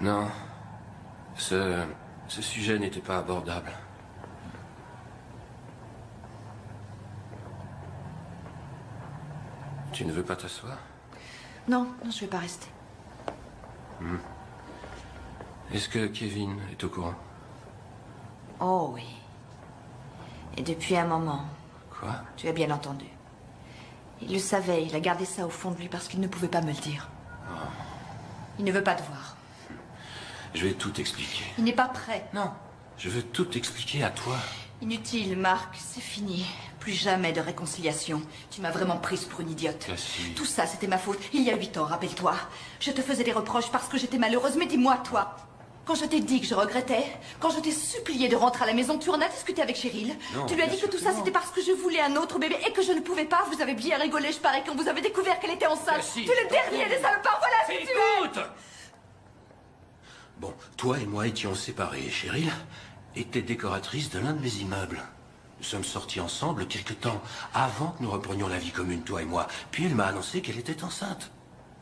Non. Ce sujet n'était pas abordable. Tu ne veux pas t'asseoir?
Non, non, je vais pas rester.
Est-ce que Kevin est au courant?
Oh oui. Et depuis un moment.
Quoi?
Tu as bien entendu. Il le savait, il a gardé ça au fond de lui parce qu'il ne pouvait pas me le dire.
Oh.
Il ne veut pas te voir.
Je vais tout expliquer.
Il n'est pas prêt.
Non. Je veux tout expliquer à toi.
Inutile, Marc, c'est fini. Plus jamais de réconciliation. Tu m'as vraiment prise pour une idiote.
Cassie.
Tout ça, c'était ma faute. Il y a 8 ans, rappelle-toi. Je te faisais des reproches parce que j'étais malheureuse, mais dis-moi, toi. Quand je t'ai dit que je regrettais, quand je t'ai supplié de rentrer à la maison, tu en as discuté avec Cheryl.
Non,
tu lui as dit que tout ça, c'était parce que je voulais un autre bébé et que je ne pouvais pas. Vous avez bien rigolé, je parie, quand vous avez découvert qu'elle était enceinte.
Cassie,
Tu es le dernier des salopards, voilà ce que tu es.
Écoute! Bon, toi et moi étions séparés. Cheryl était décoratrice de l'un de mes immeubles. Nous sommes sortis ensemble quelque temps avant que nous reprenions la vie commune, toi et moi. Puis elle m'a annoncé qu'elle était enceinte.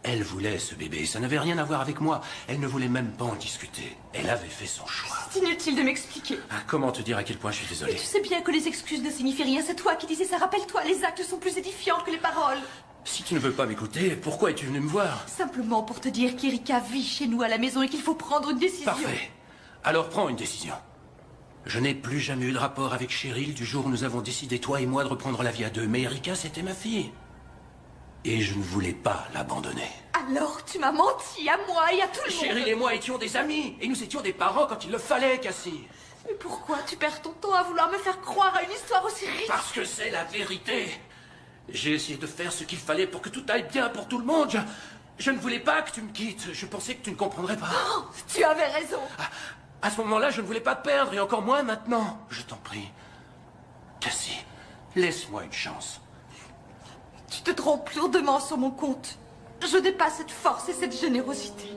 Elle voulait ce bébé, ça n'avait rien à voir avec moi. Elle ne voulait même pas en discuter. Elle avait fait son choix.
C'est inutile de m'expliquer.
Ah, comment te dire à quel point je suis désolé?
Mais tu sais bien que les excuses ne signifient rien. C'est toi qui disais ça. Rappelle-toi, les actes sont plus édifiants que les paroles.
Si tu ne veux pas m'écouter, pourquoi es-tu venu me voir?
Simplement pour te dire qu'Erika vit chez nous à la maison et qu'il faut prendre une décision.
Parfait. Alors prends une décision. Je n'ai plus jamais eu de rapport avec Cheryl du jour où nous avons décidé, toi et moi, de reprendre la vie à deux. Mais Erika, c'était ma fille. Et je ne voulais pas l'abandonner.
Alors tu m'as menti à moi et à tout le monde.
Cheryl et moi étions des amis. Et nous étions des parents quand il le fallait, Cassie.
Mais pourquoi tu perds ton temps à vouloir me faire croire à une histoire aussi riche?
Parce que c'est la vérité. J'ai essayé de faire ce qu'il fallait pour que tout aille bien pour tout le monde. Je ne voulais pas que tu me quittes. Je pensais que tu ne comprendrais pas.
Oh, tu avais raison.
À ce moment-là, je ne voulais pas te perdre, et encore moins maintenant. Je t'en prie. Cassie, laisse-moi une chance.
Tu te trompes lourdement sur mon compte. Je n'ai pas cette force et cette générosité.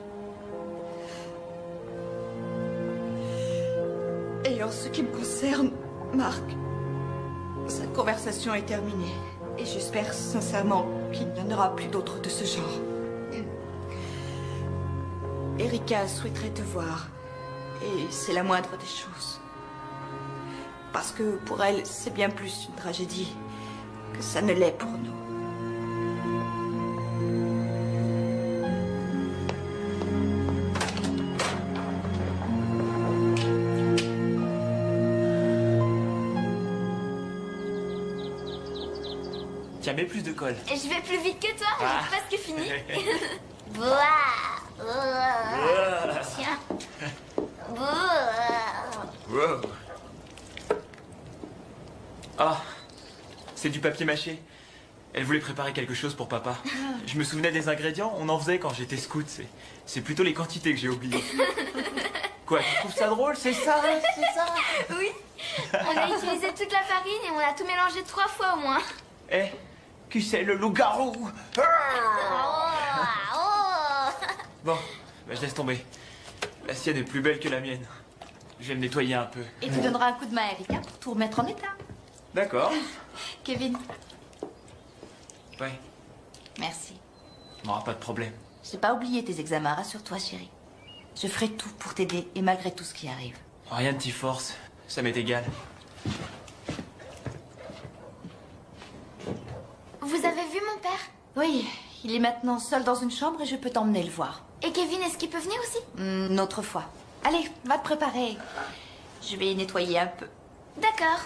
Et en ce qui me concerne, Marc, cette conversation est terminée. Et j'espère sincèrement qu'il n'y en aura plus d'autres de ce genre. Erika souhaiterait te voir. Et c'est la moindre des choses. Parce que pour elle, c'est bien plus une tragédie que ça ne l'est pour nous.
Tiens, mets plus de colle.
Et je vais plus vite que toi,
Ah.
j'ai presque fini. Tiens.
Wow. Ah, c'est du papier mâché. Elle voulait préparer quelque chose pour papa. Je me souvenais des ingrédients, on en faisait quand j'étais scout. C'est plutôt les quantités que j'ai oubliées. Quoi, tu trouves ça drôle, c'est ça?
C'est ça. Oui. On a utilisé toute la farine et on a tout mélangé 3 fois au moins.
Eh, qui c'est le loup-garou? Bon, bah, je laisse tomber. La sienne est plus belle que la mienne. Je vais me nettoyer un peu.
Et tu donneras un coup de main à Erika pour tout remettre en état.
D'accord.
Kevin,
Ouais,
merci.
on n'aura pas de problème.
J'ai pas oublié tes examens, rassure-toi, chérie. Je ferai tout pour t'aider et malgré tout ce qui arrive.
Rien ne t'y force, ça m'est égal.
Vous avez vu mon père?
Oui, il est maintenant seul dans une chambre et je peux t'emmener le voir.
Et Kevin, est-ce qu'il peut venir aussi?
Une autre fois. Allez, va te préparer. Je vais nettoyer un peu.
D'accord.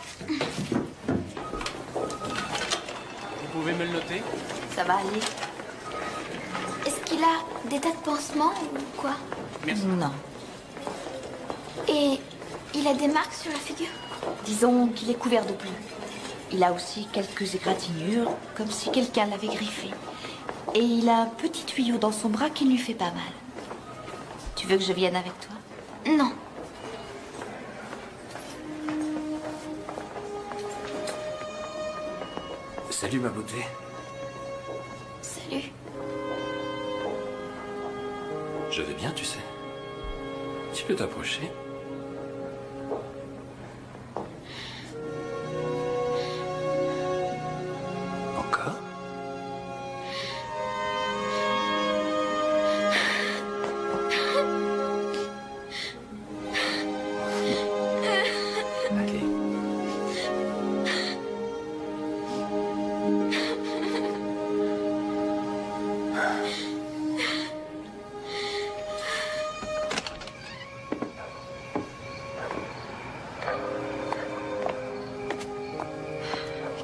Vous pouvez me le noter?
Ça va aller?
Est-ce qu'il a des tas de pansements ou quoi?
Merci.
Non.
Et il a des marques sur la figure?
Disons qu'il est couvert de bleu. Il a aussi quelques égratignures, comme si quelqu'un l'avait griffé. Et il a un petit tuyau dans son bras qui lui fait pas mal. Tu veux que je vienne avec toi?
Non.
Salut, ma beauté.
Salut.
Je vais bien, tu sais. Tu peux t'approcher. Encore? Allez.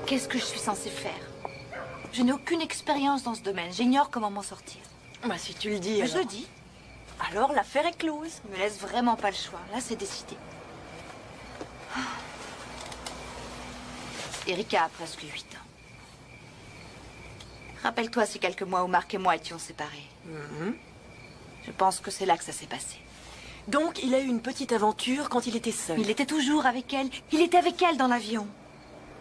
Qu'est-ce que je suis censée faire? Je n'ai aucune expérience dans ce domaine. J'ignore comment m'en sortir.
Bah, si tu le dis.
Mais je le dis.
Alors, l'affaire est close.
Il me laisse vraiment pas le choix. Là, c'est décidé. Erika a presque 8 ans. Rappelle-toi ces quelques mois où Marc et moi étions séparés. Je pense que c'est là que ça s'est passé.
Donc, il a eu une petite aventure quand il était seul.
Il était toujours avec elle. Il était avec elle dans l'avion.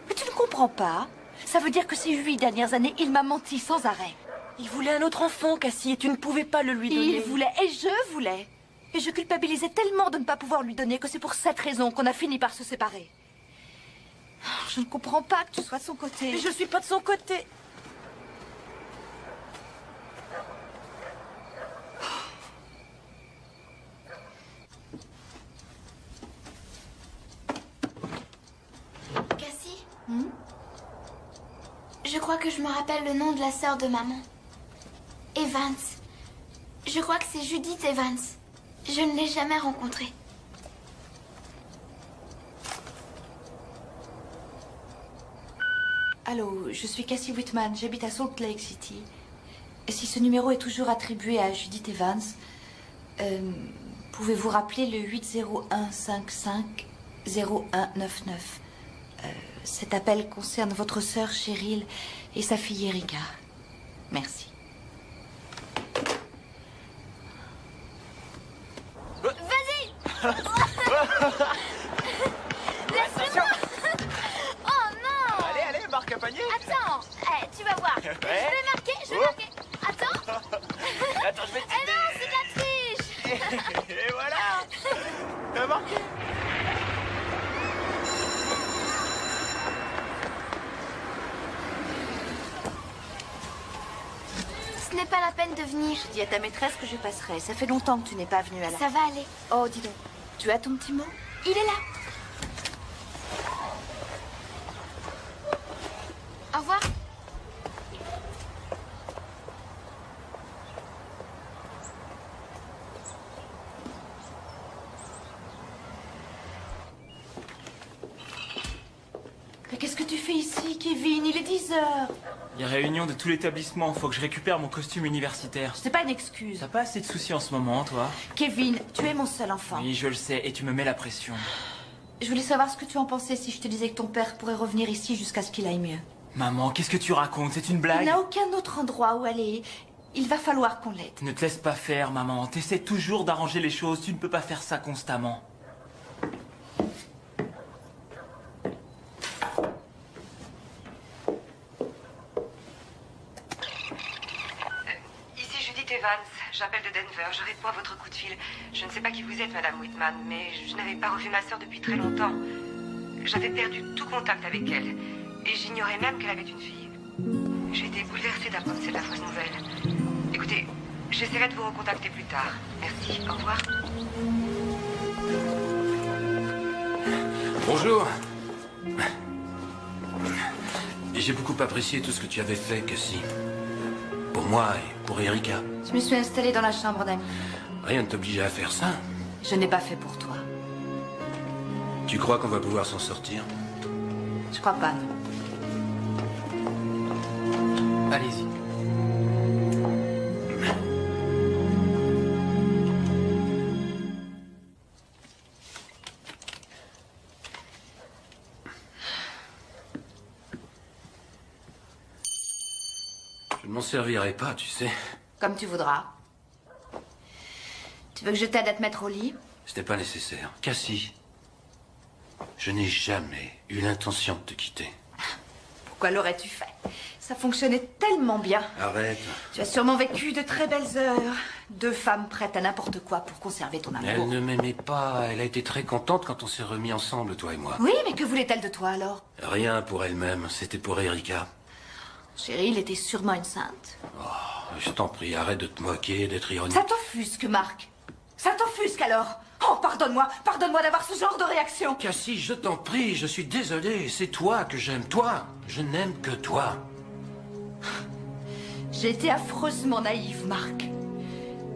Mais tu ne comprends pas? Ça veut dire que ces 8 dernières années, il m'a menti sans arrêt.
Il voulait un autre enfant, Cassie, et tu ne pouvais pas le lui donner.
Il voulait, et je voulais. Et je culpabilisais tellement de ne pas pouvoir lui donner que c'est pour cette raison qu'on a fini par se séparer. Je ne comprends pas que tu sois de son côté.
Mais je ne suis pas de son côté.
Cassie? Je crois que je me rappelle le nom de la sœur de maman. Evans. Je crois que c'est Judith Evans. Je ne l'ai jamais rencontrée.
Allô, je suis Cassie Whitman, j'habite à Salt Lake City. Et si ce numéro est toujours attribué à Judith Evans, pouvez-vous rappeler le 80155-0199 cet appel concerne votre sœur Cheryl et sa fille Erika. Merci.
Vas-y. Laisse-moi. Oh non.
Allez, marque un panier.
Attends, tu vas voir. Je vais marquer, Attends.
Attends, je vais te
Eh non, c'est de la triche.
Et voilà. T'as marqué.
Ce n'est pas la peine de venir.
Je dis à ta maîtresse que je passerai. Ça fait longtemps que tu n'es pas venue à la...
Ça va aller.
Oh, dis donc. Tu as ton petit mot?
Il est là. Au revoir.
Mais qu'est-ce que tu fais ici, Kevin? Il est 10 heures.
Il y a réunion de tout l'établissement. Faut que je récupère mon costume universitaire.
C'est pas une excuse.
T'as pas assez de soucis en ce moment, toi?
Kevin, tu es mon seul enfant.
Oui, je le sais, et tu me mets la pression.
Je voulais savoir ce que tu en pensais si je te disais que ton père pourrait revenir ici jusqu'à ce qu'il aille mieux.
Maman, qu'est-ce que tu racontes? C'est une blague?
Il n'a aucun autre endroit où aller. Il va falloir qu'on l'aide.
Ne te laisse pas faire, maman. T'essaies toujours d'arranger les choses. Tu ne peux pas faire ça constamment.
Ici Judith Evans, j'appelle de Denver, je réponds à votre coup de fil. Je ne sais pas qui vous êtes, Madame Whitman, mais je n'avais pas revu ma sœur depuis très longtemps. J'avais perdu tout contact avec elle, et j'ignorais même qu'elle avait une fille. J'ai été bouleversée d'apprendre cette affreuse nouvelle. Écoutez, j'essaierai de vous recontacter plus tard. Merci, au revoir.
Bonjour. J'ai beaucoup apprécié tout ce que tu avais fait, Cassie. Pour moi et pour Erika.
Je me suis installée dans la chambre d'amis.
Rien ne t'obligeait à faire ça.
Je n'ai pas fait pour toi.
Tu crois qu'on va pouvoir s'en sortir?
Je crois pas, non.
Allez-y.
Je ne m'en servirai pas, tu sais.
Comme tu voudras. Tu veux que je t'aide à te mettre au lit?
C'était pas nécessaire. Cassie, je n'ai jamais eu l'intention de te quitter.
Pourquoi l'aurais-tu fait? Ça fonctionnait tellement bien.
Arrête.
Tu as sûrement vécu de très belles heures. 2 femmes prêtes à n'importe quoi pour conserver ton amour.
Elle ne m'aimait pas. Elle a été très contente quand on s'est remis ensemble, toi et moi.
Oui, mais que voulait-elle de toi alors?
Rien pour elle-même. C'était pour Erika.
Cheryl était sûrement une sainte.
Je t'en prie, arrête de te moquer, d'être ironique.
Ça t'offusque, Marc. Ça t'offusque alors. Oh, pardonne-moi d'avoir ce genre de réaction.
Cassie, je t'en prie, je suis désolé. C'est toi que j'aime, toi. Je n'aime que toi.
J'ai été affreusement naïve, Marc.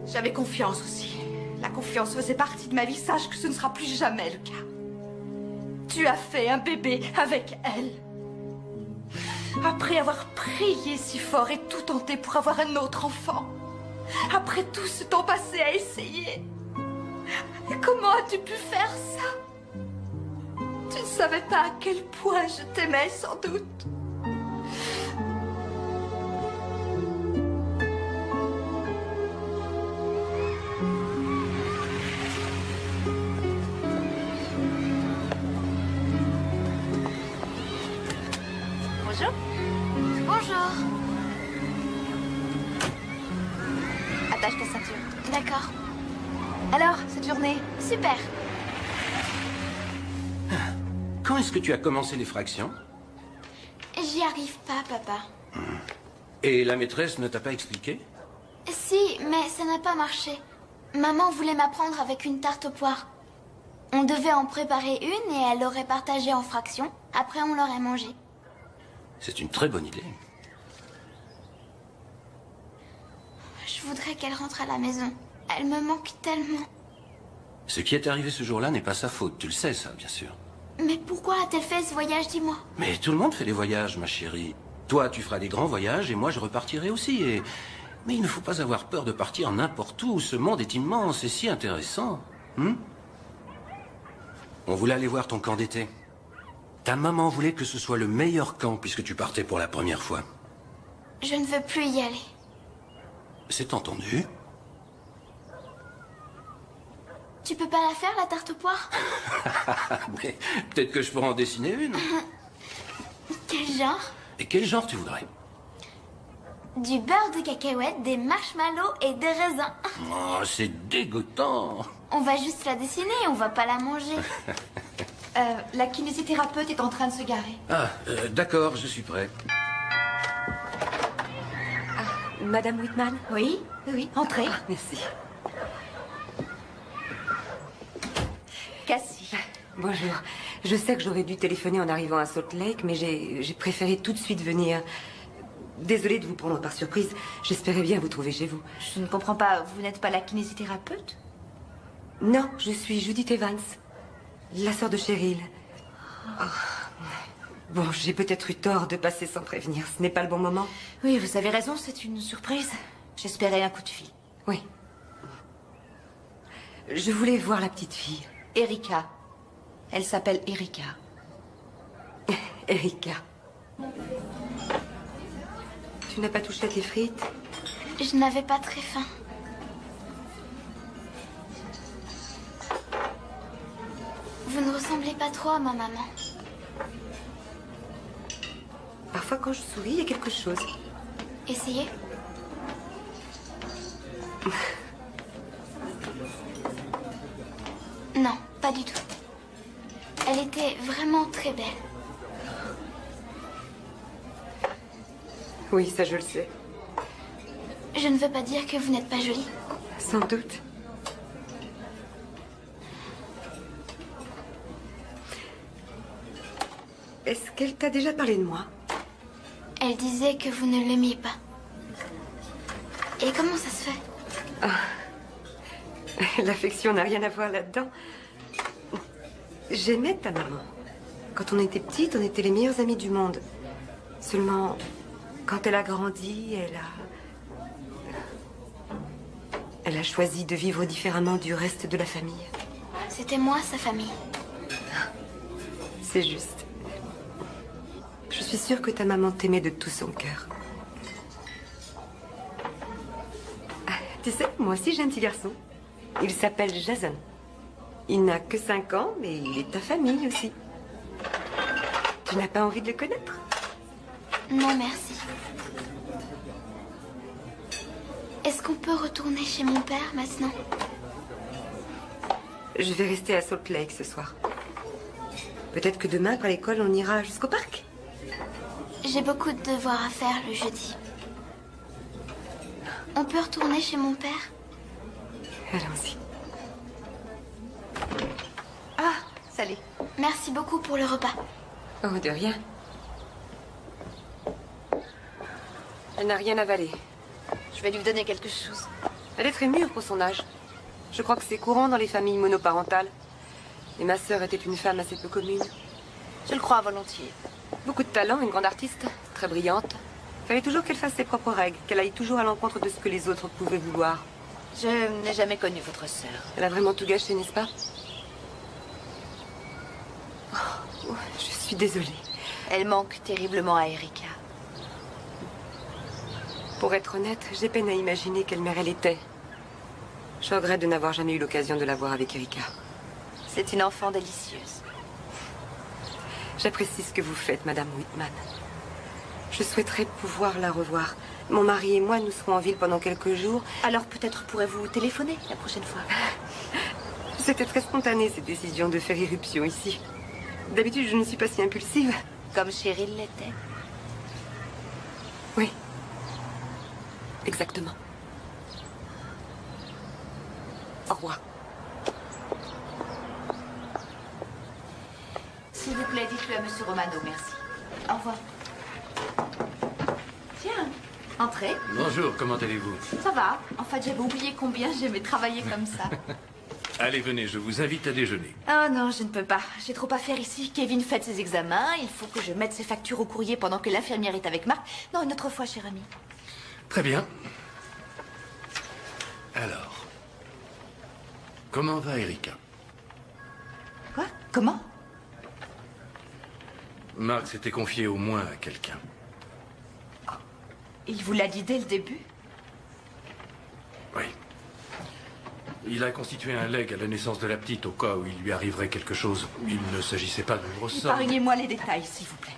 J'avais confiance aussi. La confiance faisait partie de ma vie. Sache que ce ne sera plus jamais le cas. Tu as fait un bébé avec elle. Après avoir prié si fort et tout tenté pour avoir un autre enfant. Après tout ce temps passé à essayer. Comment as-tu pu faire ça? Tu ne savais pas à quel point je t'aimais, sans doute.
Bonjour. Bonjour.
Attache ta ceinture.
D'accord.
Alors, cette journée?
Super.
Quand est-ce que tu as commencé les fractions?
J'y arrive pas, papa.
Et la maîtresse ne t'a pas expliqué?
Si, mais ça n'a pas marché. Maman voulait m'apprendre avec une tarte aux poires. On devait en préparer une et elle l'aurait partagée en fractions. Après, on l'aurait mangée.
C'est une très bonne idée.
Je voudrais qu'elle rentre à la maison. Elle me manque tellement.
Ce qui est arrivé ce jour-là n'est pas sa faute, tu le sais ça, bien sûr.
Mais pourquoi a-t-elle fait ce voyage, dis-moi?
Mais tout le monde fait des voyages, ma chérie. Toi, tu feras des grands voyages et moi, je repartirai aussi. Mais il ne faut pas avoir peur de partir n'importe où. Ce monde est immense et si intéressant. On voulait aller voir ton camp d'été. Ta maman voulait que ce soit le meilleur camp puisque tu partais pour la première fois.
Je ne veux plus y aller.
C'est entendu.
Tu peux pas la faire, la tarte aux poires?
Mais peut-être que je pourrais en dessiner une.
Quel genre?
Et quel genre tu voudrais?
Du beurre de cacahuète, des marshmallows et des raisins.
Oh, c'est dégoûtant.
On va juste la dessiner, on va pas la manger.
La kinésithérapeute est en train de se garer.
Ah, d'accord, je suis prêt.
Madame Whitman?
Oui, oui, entrez.
Merci.
Cassie.
Bonjour. Je sais que j'aurais dû téléphoner en arrivant à Salt Lake, mais j'ai préféré tout de suite venir. Désolée de vous prendre par surprise. J'espérais bien vous trouver chez vous.
Je ne comprends pas, vous n'êtes pas la kinésithérapeute?
Non, je suis Judith Evans, la sœur de Cheryl. Oh. Bon, j'ai peut-être eu tort de passer sans prévenir. Ce n'est pas le bon moment.
Oui, vous avez raison, c'est une surprise. J'espérais un coup de fil.
Oui. Je voulais voir la petite fille.
Erika. Elle s'appelle Erika.
Erika. Tu n'as pas touché à tes frites?
Je n'avais pas très faim. Vous ne ressemblez pas trop à ma maman.
Parfois, quand je souris, il y a quelque chose.
Essayez. Non, pas du tout. Elle était vraiment très belle.
Oui, ça je le sais.
Je ne veux pas dire que vous n'êtes pas jolie.
Sans doute. Est-ce qu'elle t'a déjà parlé de moi?
Elle disait que vous ne l'aimiez pas. Et comment ça se fait?
L'affection n'a rien à voir là-dedans. J'aimais ta maman. Quand on était petite, on était les meilleures amies du monde. Seulement, quand elle a grandi, elle a choisi de vivre différemment du reste de la famille.
C'était moi, sa famille.
C'est juste. Je suis sûre que ta maman t'aimait de tout son cœur. Ah, tu sais, moi aussi j'ai un petit garçon. Il s'appelle Jason. Il n'a que 5 ans, mais il est ta famille aussi. Tu n'as pas envie de le connaître?
Non, merci. Est-ce qu'on peut retourner chez mon père maintenant?
Je vais rester à Salt Lake ce soir. Peut-être que demain, après l'école, on ira jusqu'au parc.
J'ai beaucoup de devoirs à faire le jeudi. On peut retourner chez mon père?
Allons-y.
Ah, salut.
Merci beaucoup pour le repas.
Oh, de rien. Elle n'a rien avalé.
Je vais lui donner quelque chose.
Elle est très mûre pour son âge. Je crois que c'est courant dans les familles monoparentales. Et ma sœur était une femme assez peu commune.
Je le crois volontiers.
Beaucoup de talent, une grande artiste, très brillante. Fallait toujours qu'elle fasse ses propres règles, qu'elle aille toujours à l'encontre de ce que les autres pouvaient vouloir.
Je n'ai jamais connu votre sœur.
Elle a vraiment tout gâché, n'est-ce pas? Oh, je suis désolée.
Elle manque terriblement à Erika.
Pour être honnête, j'ai peine à imaginer quelle mère elle était. Je regrette de n'avoir jamais eu l'occasion de la voir avec Erika.
C'est une enfant délicieuse.
J'apprécie ce que vous faites, Madame Whitman. Je souhaiterais pouvoir la revoir. Mon mari et moi, nous serons en ville pendant quelques jours.
Alors peut-être pourrez-vous téléphoner la prochaine fois.
C'était très spontané, cette décision de faire irruption ici. D'habitude, je ne suis pas si impulsive.
Comme Cheryl l'était.
Oui. Exactement. Au revoir.
S'il vous plaît, dites-le à Monsieur Romano, merci. Au revoir. Tiens, entrez.
Bonjour, comment allez-vous?
Ça va. En fait, j'avais oublié combien j'aimais travailler comme ça.
Allez, venez, je vous invite à déjeuner.
Oh non, je ne peux pas. J'ai trop à faire ici. Kevin fait ses examens. Il faut que je mette ses factures au courrier pendant que l'infirmière est avec Marc. Non, une autre fois, cher ami.
Très bien. Alors, comment va Erika?
Quoi? Comment?
Marc s'était confié au moins à quelqu'un.
Il vous l'a dit dès le début?
Oui. Il a constitué un legs à la naissance de la petite au cas où il lui arriverait quelque chose. Il ne s'agissait pas d'une grosse somme.
Épargnez-moi les détails, s'il vous plaît.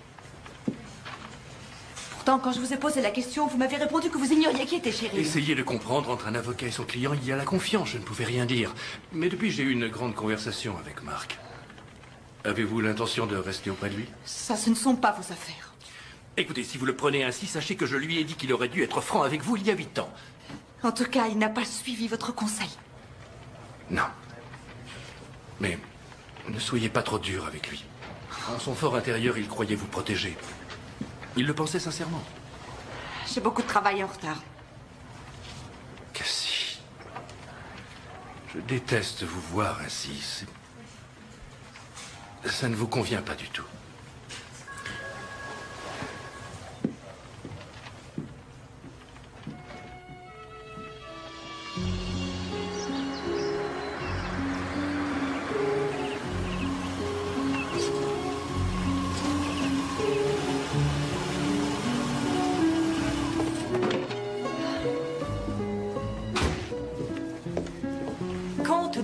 Pourtant, quand je vous ai posé la question, vous m'avez répondu que vous ignoriez qui était Cheryl.
Essayez de comprendre, entre un avocat et son client, il y a la confiance, je ne pouvais rien dire. Mais depuis, j'ai eu une grande conversation avec Marc. Avez-vous l'intention de rester auprès de lui?
Ça, ce ne sont pas vos affaires.
Écoutez, si vous le prenez ainsi, sachez que je lui ai dit qu'il aurait dû être franc avec vous il y a 8 ans.
En tout cas, il n'a pas suivi votre conseil.
Non. Mais ne soyez pas trop dur avec lui. En son fort intérieur, il croyait vous protéger. Il le pensait sincèrement.
J'ai beaucoup de travail en retard.
Cassie. Je déteste vous voir ainsi. Ça ne vous convient pas du tout.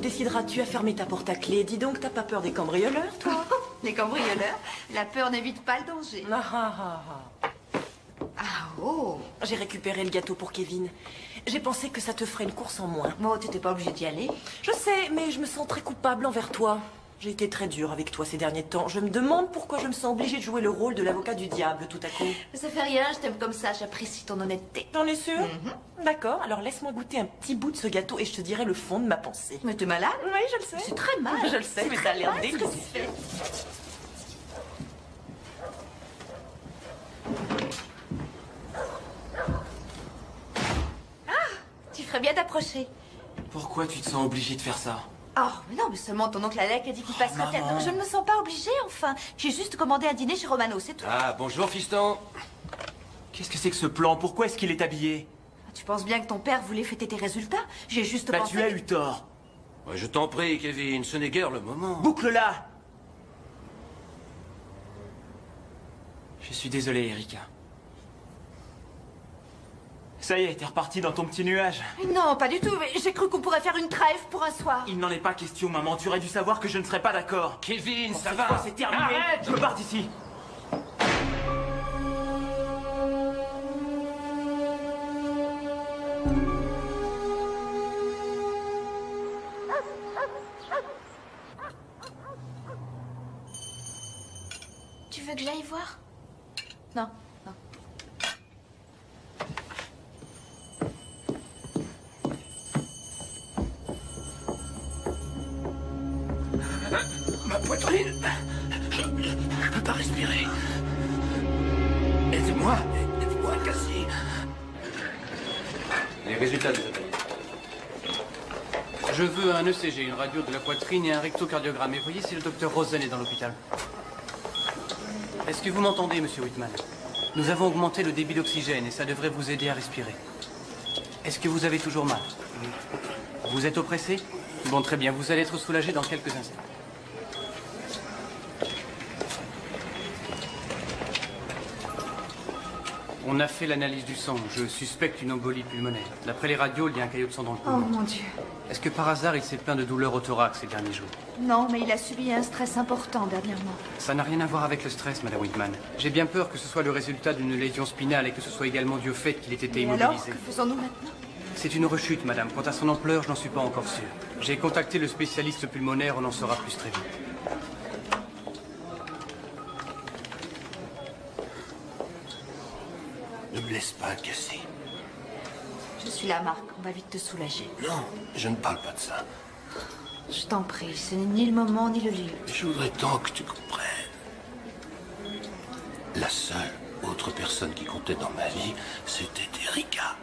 Décideras-tu à fermer ta porte à clé? Dis donc, t'as pas peur des cambrioleurs, toi?
Les cambrioleurs? La peur n'évite pas le danger. Oh!
J'ai récupéré le gâteau pour Kevin. J'ai pensé que ça te ferait une course en moins.
Bon, tu n'étais pas obligée d'y aller.
Je sais, mais je me sens très coupable envers toi. J'ai été très dure avec toi ces derniers temps. Je me demande pourquoi je me sens obligée de jouer le rôle de l'avocat du diable tout à coup.
Ça fait rien, je t'aime comme ça, j'apprécie ton honnêteté.
J'en es sûre? D'accord, alors laisse-moi goûter un petit bout de ce gâteau et je te dirai le fond de ma pensée.
Mais t'es malade?
Oui, je le sais.
C'est très mal.
Je le sais, mais t'as l'air délicieux.
Ah, tu ferais bien d'approcher.
Pourquoi tu te sens obligée de faire ça?
Oh, mais non, mais seulement ton oncle Alec a dit qu'il passerait peut-être. Je ne me sens pas obligée, enfin. J'ai juste commandé un dîner chez Romano, c'est tout.
Ah, bonjour, fiston.
Qu'est-ce que c'est que ce plan? Pourquoi est-ce qu'il est habillé?
Tu penses bien que ton père voulait fêter tes résultats? J'ai juste pensé...
tu as eu tort.
Ouais, je t'en prie, Kevin, ce n'est guère le moment.
Boucle-la! Je suis désolé, Erika. Ça y est, t'es reparti dans ton petit nuage.
Non, pas du tout. J'ai cru qu'on pourrait faire une trêve pour un soir.
Il n'en est pas question, maman. Tu aurais dû savoir que je ne serais pas d'accord.
Kevin,
Pour
ça
cette
va.
fois, c'est terminé.
Arrête.
Je me pars d'ici.
voir?
Non, non.
Ma poitrine. Je ne peux pas respirer. Aide-moi, Cassie.
Les résultats des analyses. Je veux un ECG, une radio de la poitrine et un rectocardiogramme. Et voyez si le docteur Rosen est dans l'hôpital. Est-ce que vous m'entendez, monsieur Whitman? Nous avons augmenté le débit d'oxygène et ça devrait vous aider à respirer. Est-ce que vous avez toujours mal? Vous êtes oppressé? Bon, très bien. Vous allez être soulagé dans quelques instants. On a fait l'analyse du sang. Je suspecte une embolie pulmonaire. D'après les radios, il y a un caillot de sang dans le
Oh
poumon.
mon Dieu.
Est-ce que par hasard, il s'est plaint de douleurs au thorax ces derniers jours?
Non, mais il a subi un stress important dernièrement.
Ça n'a rien à voir avec le stress, Madame Whitman. J'ai bien peur que ce soit le résultat d'une lésion spinale et que ce soit également dû au fait qu'il ait été
Et alors,
immobilisé.
que faisons-nous maintenant?
C'est une rechute, Madame. Quant à son ampleur, je n'en suis pas encore sûr. J'ai contacté le spécialiste pulmonaire, on en saura plus très vite.
Ne me laisse pas, Cassie.
Je suis là, Marc. On va vite te soulager.
Non, je ne parle pas de ça.
Je t'en prie, ce n'est ni le moment ni le lieu.
Je voudrais tant que tu comprennes. La seule autre personne qui comptait dans ma vie, c'était Erika.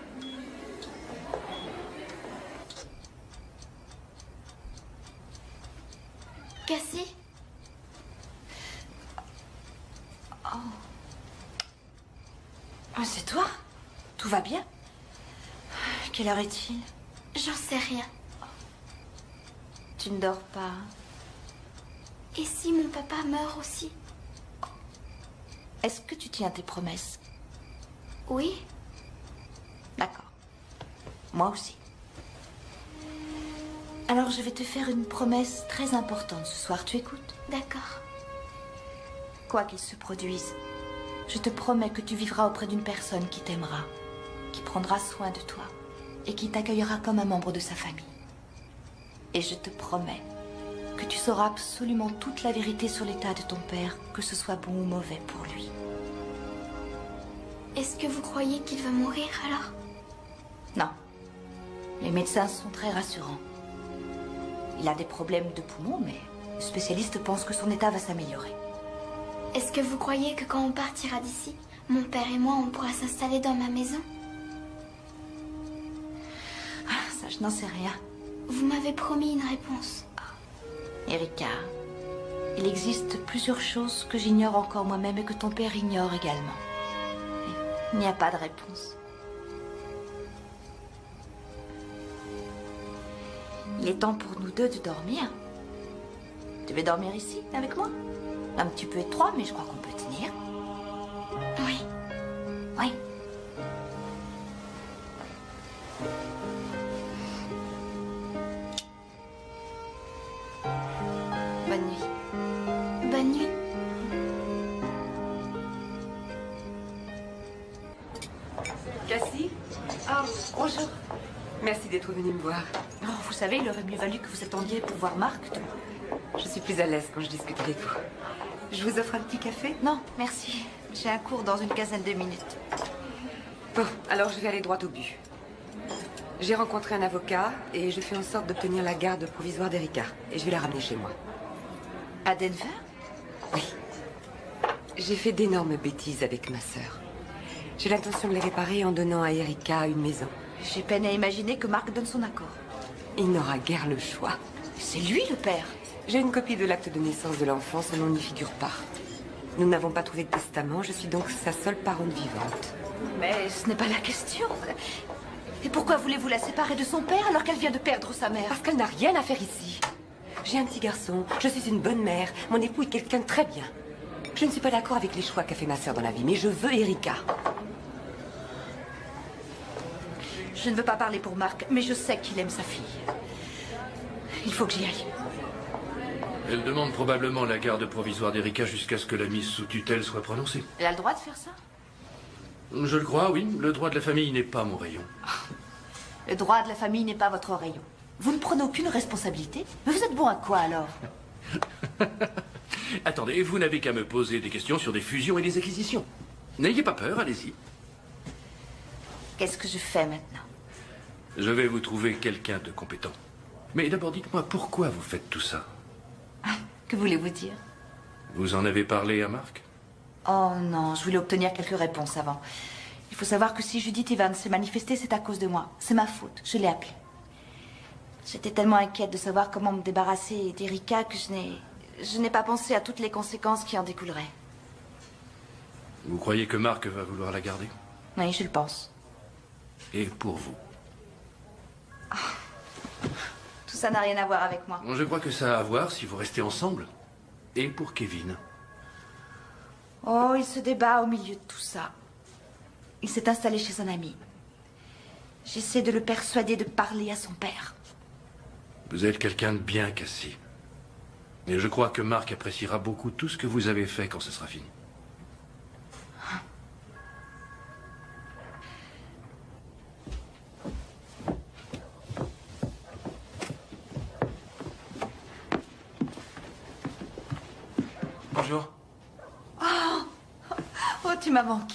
Cassie?
Oh. Ah, c'est toi? Tout va bien? Quelle heure est-il?
J'en sais rien.
Tu ne dors pas?
Et si mon papa meurt aussi?
Est-ce que tu tiens tes promesses?
Oui.
D'accord. Moi aussi. Alors je vais te faire une promesse très importante ce soir. Tu écoutes?
D'accord.
Quoi qu'il se produise, je te promets que tu vivras auprès d'une personne qui t'aimera, qui prendra soin de toi et qui t'accueillera comme un membre de sa famille. Et je te promets que tu sauras absolument toute la vérité sur l'état de ton père, que ce soit bon ou mauvais pour lui.
Est-ce que vous croyez qu'il va mourir alors?
Non. Les médecins sont très rassurants. Il a des problèmes de poumons, mais le spécialiste pense que son état va s'améliorer.
Est-ce que vous croyez que quand on partira d'ici, mon père et moi, on pourra s'installer dans ma maison?
Ah, ça, je n'en sais rien.
Vous m'avez promis une réponse.
Erika, il existe plusieurs choses que j'ignore encore moi-même et que ton père ignore également. Et il n'y a pas de réponse. Il est temps pour nous deux de dormir. Tu veux dormir ici, avec moi? Un petit peu étroit, mais je crois qu'on peut tenir.
Oui.
Oui. Bonne nuit.
Bonne nuit.
Cassie?
Oh, bonjour.
Merci d'être venue me voir.
Oh, vous savez, il aurait mieux valu que vous attendiez pour voir Marc.
Je suis plus à l'aise quand je discute avec vous. Je vous offre un petit café?
Non, merci. J'ai un cours dans une quinzaine de minutes.
Bon, alors je vais aller droit au but. J'ai rencontré un avocat et je fais en sorte d'obtenir la garde provisoire d'Erika. Et je vais la ramener chez moi.
À Denver?
Oui. J'ai fait d'énormes bêtises avec ma sœur. J'ai l'intention de les réparer en donnant à Erika une maison.
J'ai peine à imaginer que Marc donne son accord.
Il n'aura guère le choix.
C'est lui le père.
J'ai une copie de l'acte de naissance de l'enfant, son nom n'y figure pas. Nous n'avons pas trouvé de testament, je suis donc sa seule parente vivante.
Mais ce n'est pas la question. Et pourquoi voulez-vous la séparer de son père alors qu'elle vient de perdre sa mère?
Parce qu'elle n'a rien à faire ici. J'ai un petit garçon, je suis une bonne mère, mon époux est quelqu'un de très bien. Je ne suis pas d'accord avec les choix qu'a fait ma sœur dans la vie, mais je veux Erika.
Je ne veux pas parler pour Marc, mais je sais qu'il aime sa fille. Il faut que j'y aille.
Elle demande probablement la garde provisoire d'Erika jusqu'à ce que la mise sous tutelle soit prononcée.
Elle a le droit de faire ça?
Je le crois, oui. Le droit de la famille n'est pas mon rayon.
Le droit de la famille n'est pas votre rayon. Vous ne prenez aucune responsabilité? Mais vous êtes bon à quoi alors?
Attendez, vous n'avez qu'à me poser des questions sur des fusions et des acquisitions. N'ayez pas peur, allez-y.
Qu'est-ce que je fais maintenant?
Je vais vous trouver quelqu'un de compétent. Mais d'abord, dites-moi, pourquoi vous faites tout ça?
Que voulez-vous dire?
Vous en avez parlé à Marc?
Oh non, je voulais obtenir quelques réponses avant. Il faut savoir que si Judith Evans s'est manifestée, c'est à cause de moi. C'est ma faute, je l'ai appelée. J'étais tellement inquiète de savoir comment me débarrasser d'Erika que je n'ai pas pensé à toutes les conséquences qui en découleraient.
Vous croyez que Marc va vouloir la garder?
Oui, je le pense.
Et pour vous?
Tout ça n'a rien à voir avec moi.
Je crois que ça a à voir si vous restez ensemble. Et pour Kevin?
Oh, il se débat au milieu de tout ça. Il s'est installé chez un ami. J'essaie de le persuader de parler à son père.
Vous êtes quelqu'un de bien, Cassie. Et je crois que Marc appréciera beaucoup tout ce que vous avez fait quand ce sera fini.
Bonjour.
Oh, tu m'as manqué.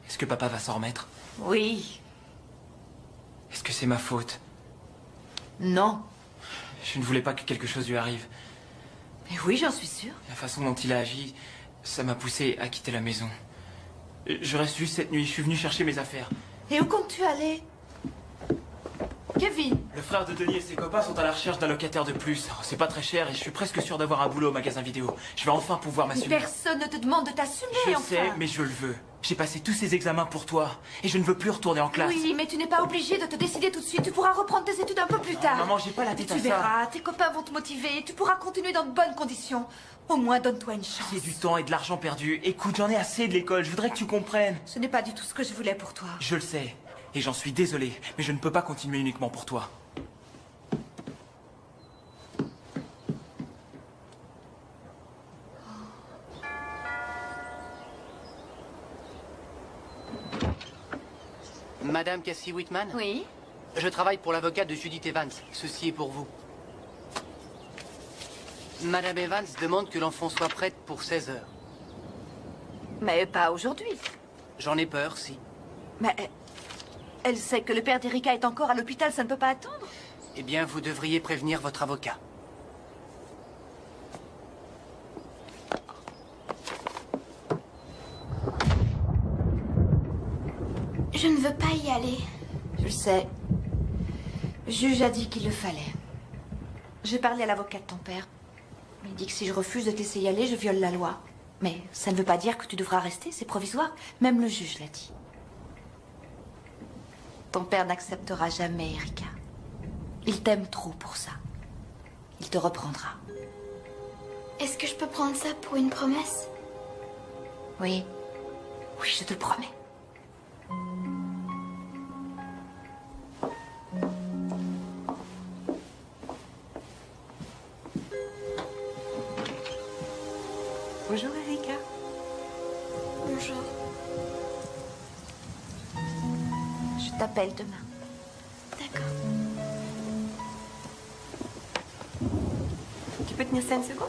Est-ce que papa va s'en remettre?
Oui.
Est-ce que c'est ma faute?
Non.
Je ne voulais pas que quelque chose lui arrive.
Mais oui, j'en suis sûre.
La façon dont il a agi, ça m'a poussé à quitter la maison. Je reste juste cette nuit, je suis venu chercher mes affaires.
Et où comptes-tu aller? Kevin.
Le frère de Denis et ses copains sont à la recherche d'un locataire de plus. C'est pas très cher et je suis presque sûr d'avoir un boulot au magasin vidéo. Je vais enfin pouvoir m'assumer.
Personne ne te demande de t'assumer,
Je
enfin.
sais, mais je le veux. J'ai passé tous ces examens pour toi et je ne veux plus retourner en classe.
Oui, mais tu n'es pas obligé de te décider tout de suite. Tu pourras reprendre tes études un peu plus tard.
Maman, j'ai pas la tête à ça.
Tu verras, tes copains vont te motiver. Tu pourras continuer dans de bonnes conditions. Au moins, donne-toi une chance.
C'est du temps et de l'argent perdu. Écoute, j'en ai assez de l'école. Je voudrais que tu comprennes.
Ce n'est pas du tout ce que je voulais pour toi.
Je le sais. Et j'en suis désolé. Mais je ne peux pas continuer uniquement pour toi.
Madame Cassie Whitman?
Oui.
Je travaille pour l'avocat de Judith Evans. Ceci est pour vous. Madame Evans demande que l'enfant soit prête pour 16 heures.
Mais pas aujourd'hui.
J'en ai peur, si.
Mais elle sait que le père d'Erika est encore à l'hôpital, ça ne peut pas attendre.
Eh bien, vous devriez prévenir votre avocat.
Je ne veux pas y aller.
Je le sais. Le juge a dit qu'il le fallait. J'ai parlé à l'avocat de ton père. Il dit que si je refuse de te laisser y aller, je viole la loi. Mais ça ne veut pas dire que tu devras rester, c'est provisoire. Même le juge l'a dit. Ton père n'acceptera jamais Erika. Il t'aime trop pour ça. Il te reprendra.
Est-ce que je peux prendre ça pour une promesse?
Oui. Oui, je te le promets.
Bonjour Erika.
Bonjour.
Je t'appelle demain.
D'accord.
Tu peux tenir 5 secondes?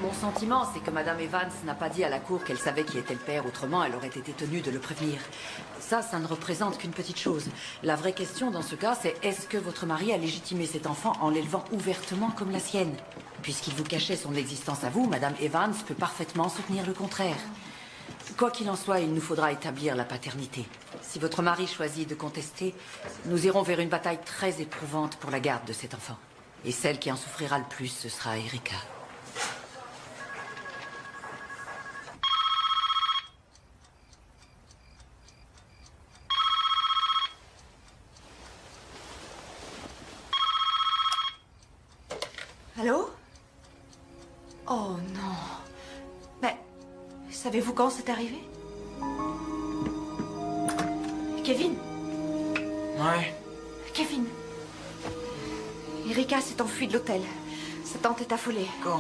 Mon sentiment, c'est que Madame Evans n'a pas dit à la cour qu'elle savait qui était le père, autrement elle aurait été tenue de le prévenir. Ça ne représente qu'une petite chose. La vraie question dans ce cas, c'est est-ce que votre mari a légitimé cet enfant en l'élevant ouvertement comme la sienne? Puisqu'il vous cachait son existence à vous, Madame Evans peut parfaitement soutenir le contraire. Quoi qu'il en soit, il nous faudra établir la paternité. Si votre mari choisit de contester, nous irons vers une bataille très éprouvante pour la garde de cet enfant. Et celle qui en souffrira le plus, ce sera Erika.
Allô? Oh non. Mais savez-vous quand c'est arrivé? Kevin?
Ouais.
Kevin. Erika s'est enfuie de l'hôtel. Sa tante est affolée.
Quand?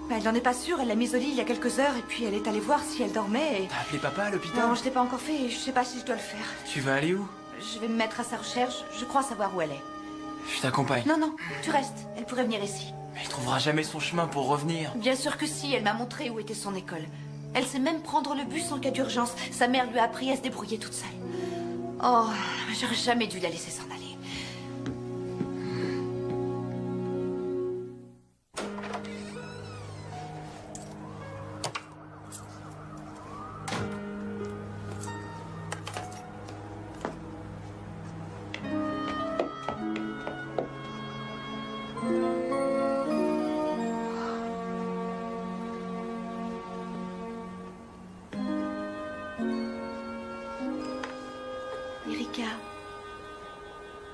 Elle n'en est pas sûre, elle l'a mise au lit il y a quelques heures et puis elle est allée voir si elle dormait et...
T'as appelé papa à l'hôpital?
Non, je l'ai pas encore fait et je sais pas si je dois le faire.
Tu vas aller où?
Je vais me mettre à sa recherche, je crois savoir où elle est.
Je t'accompagne.
Non, non, tu restes, elle pourrait venir ici.
Mais il trouvera jamais son chemin pour revenir.
Bien sûr que si, elle m'a montré où était son école. Elle sait même prendre le bus en cas d'urgence. Sa mère lui a appris à se débrouiller toute seule. Oh, j'aurais jamais dû la laisser s'en aller.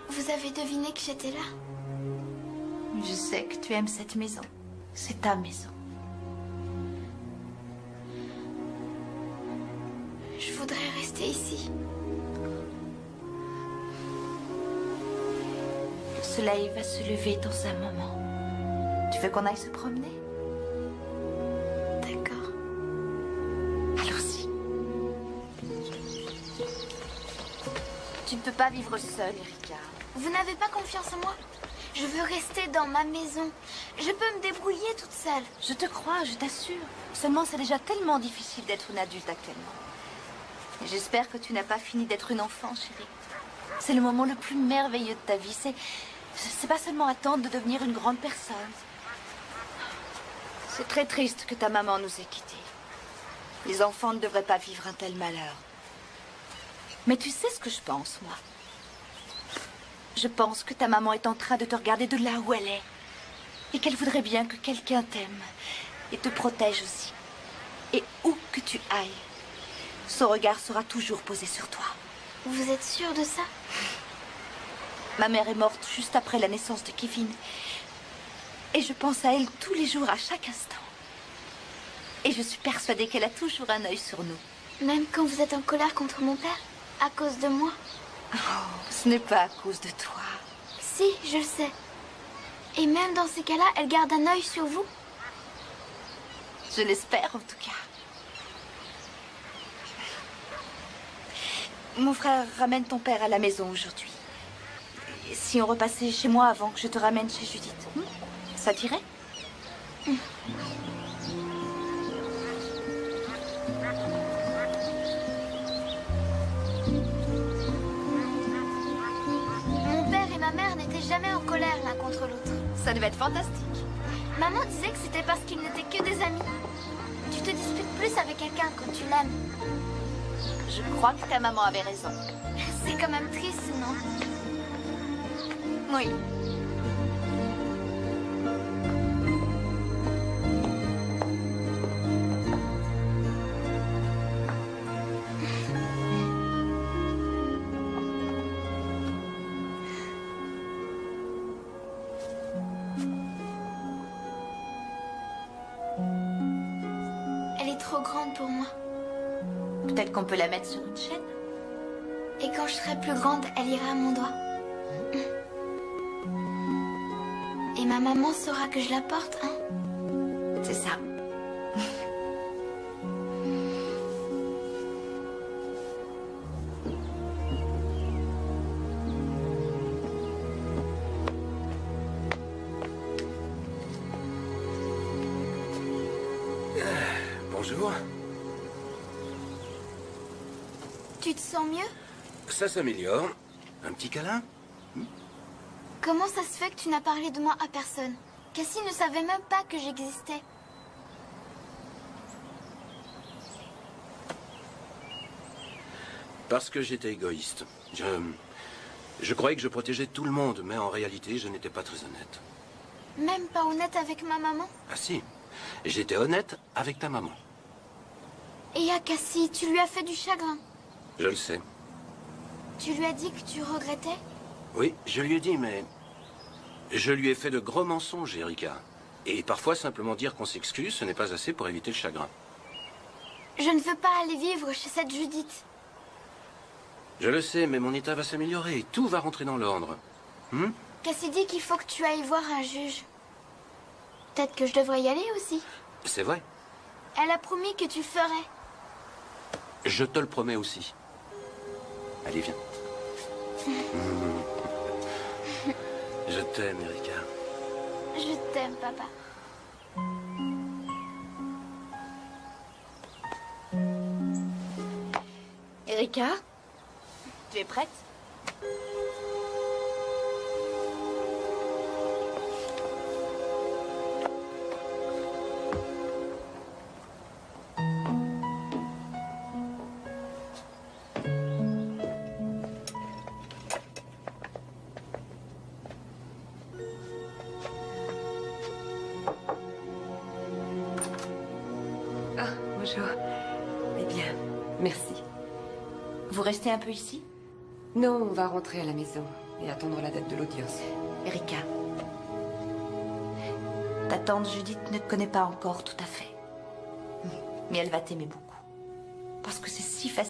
Vous avez deviné que j'étais là?
Je sais que tu aimes cette maison. C'est ta maison.
Je voudrais rester ici.
Le soleil va se lever dans un moment. Tu veux qu'on aille se promener?
D'accord.
Allons-y. Tu ne peux pas vivre seule, Erika.
Vous n'avez pas confiance en moi? Je veux rester dans ma maison. Je peux me débrouiller toute seule.
Je te crois, je t'assure. Seulement, c'est déjà tellement difficile d'être une adulte actuellement. Et j'espère que tu n'as pas fini d'être une enfant, chérie. C'est le moment le plus merveilleux de ta vie. C'est pas seulement attendre de devenir une grande personne. C'est très triste que ta maman nous ait quittés. Les enfants ne devraient pas vivre un tel malheur. Mais tu sais ce que je pense, moi? Je pense que ta maman est en train de te regarder de là où elle est. Et qu'elle voudrait bien que quelqu'un t'aime et te protège aussi. Et où que tu ailles, son regard sera toujours posé sur toi.
Vous êtes sûre de ça?
Ma mère est morte juste après la naissance de Kevin. Et je pense à elle tous les jours, à chaque instant. Et je suis persuadée qu'elle a toujours un œil sur nous.
Même quand vous êtes en colère contre mon père? À cause de moi?
Oh, ce n'est pas à cause de toi.
Si, je le sais. Et même dans ces cas-là, elle garde un œil sur vous?
Je l'espère, en tout cas. Mon frère ramène ton père à la maison aujourd'hui. Et si on repassait chez moi avant que je te ramène chez Judith, ça t'irait?
Mon père et ma mère n'étaient jamais en colère l'un contre l'autre.
Ça devait être fantastique.
Maman disait que c'était parce qu'ils n'étaient que des amis. Tu te disputes plus avec quelqu'un quand tu l'aimes.
Je crois que ta maman avait raison.
C'est quand même triste, non?
Oui.
Elle est trop grande pour moi.
Peut-être qu'on peut la mettre sur une chaîne.
Et quand je serai plus grande, elle ira à mon doigt. Et ma maman saura que je la porte, hein?
C'est ça.
Bonjour.
Tu te sens mieux?
Ça s'améliore. Un petit câlin?
Comment ça se fait que tu n'as parlé de moi à personne? Cassie ne savait même pas que j'existais.
Parce que j'étais égoïste. Je croyais que je protégeais tout le monde, mais en réalité, je n'étais pas très honnête.
Même pas honnête avec ma maman?
Ah si, j'étais honnête avec ta maman.
Et à Cassie, tu lui as fait du chagrin.
Je le sais.
Tu lui as dit que tu regrettais?
Oui, je lui ai dit, mais... Je lui ai fait de gros mensonges, Erika. Et parfois, simplement dire qu'on s'excuse, ce n'est pas assez pour éviter le chagrin.
Je ne veux pas aller vivre chez cette Judith.
Je le sais, mais mon état va s'améliorer. Tout va rentrer dans l'ordre.
Cassie dit qu'il faut que tu ailles voir un juge. Peut-être que je devrais y aller aussi.
C'est vrai.
Elle a promis que tu ferais.
Je te le promets aussi. Allez, viens. Je t'aime, Erika.
Je t'aime, papa.
Erika, tu es prête?
Ah, bonjour. Eh bien, merci.
Vous restez un peu ici?
Non, on va rentrer à la maison et attendre la date de l'audience.
Erika, ta tante Judith ne te connaît pas encore tout à fait. Mais elle va t'aimer beaucoup. Parce que c'est si facile.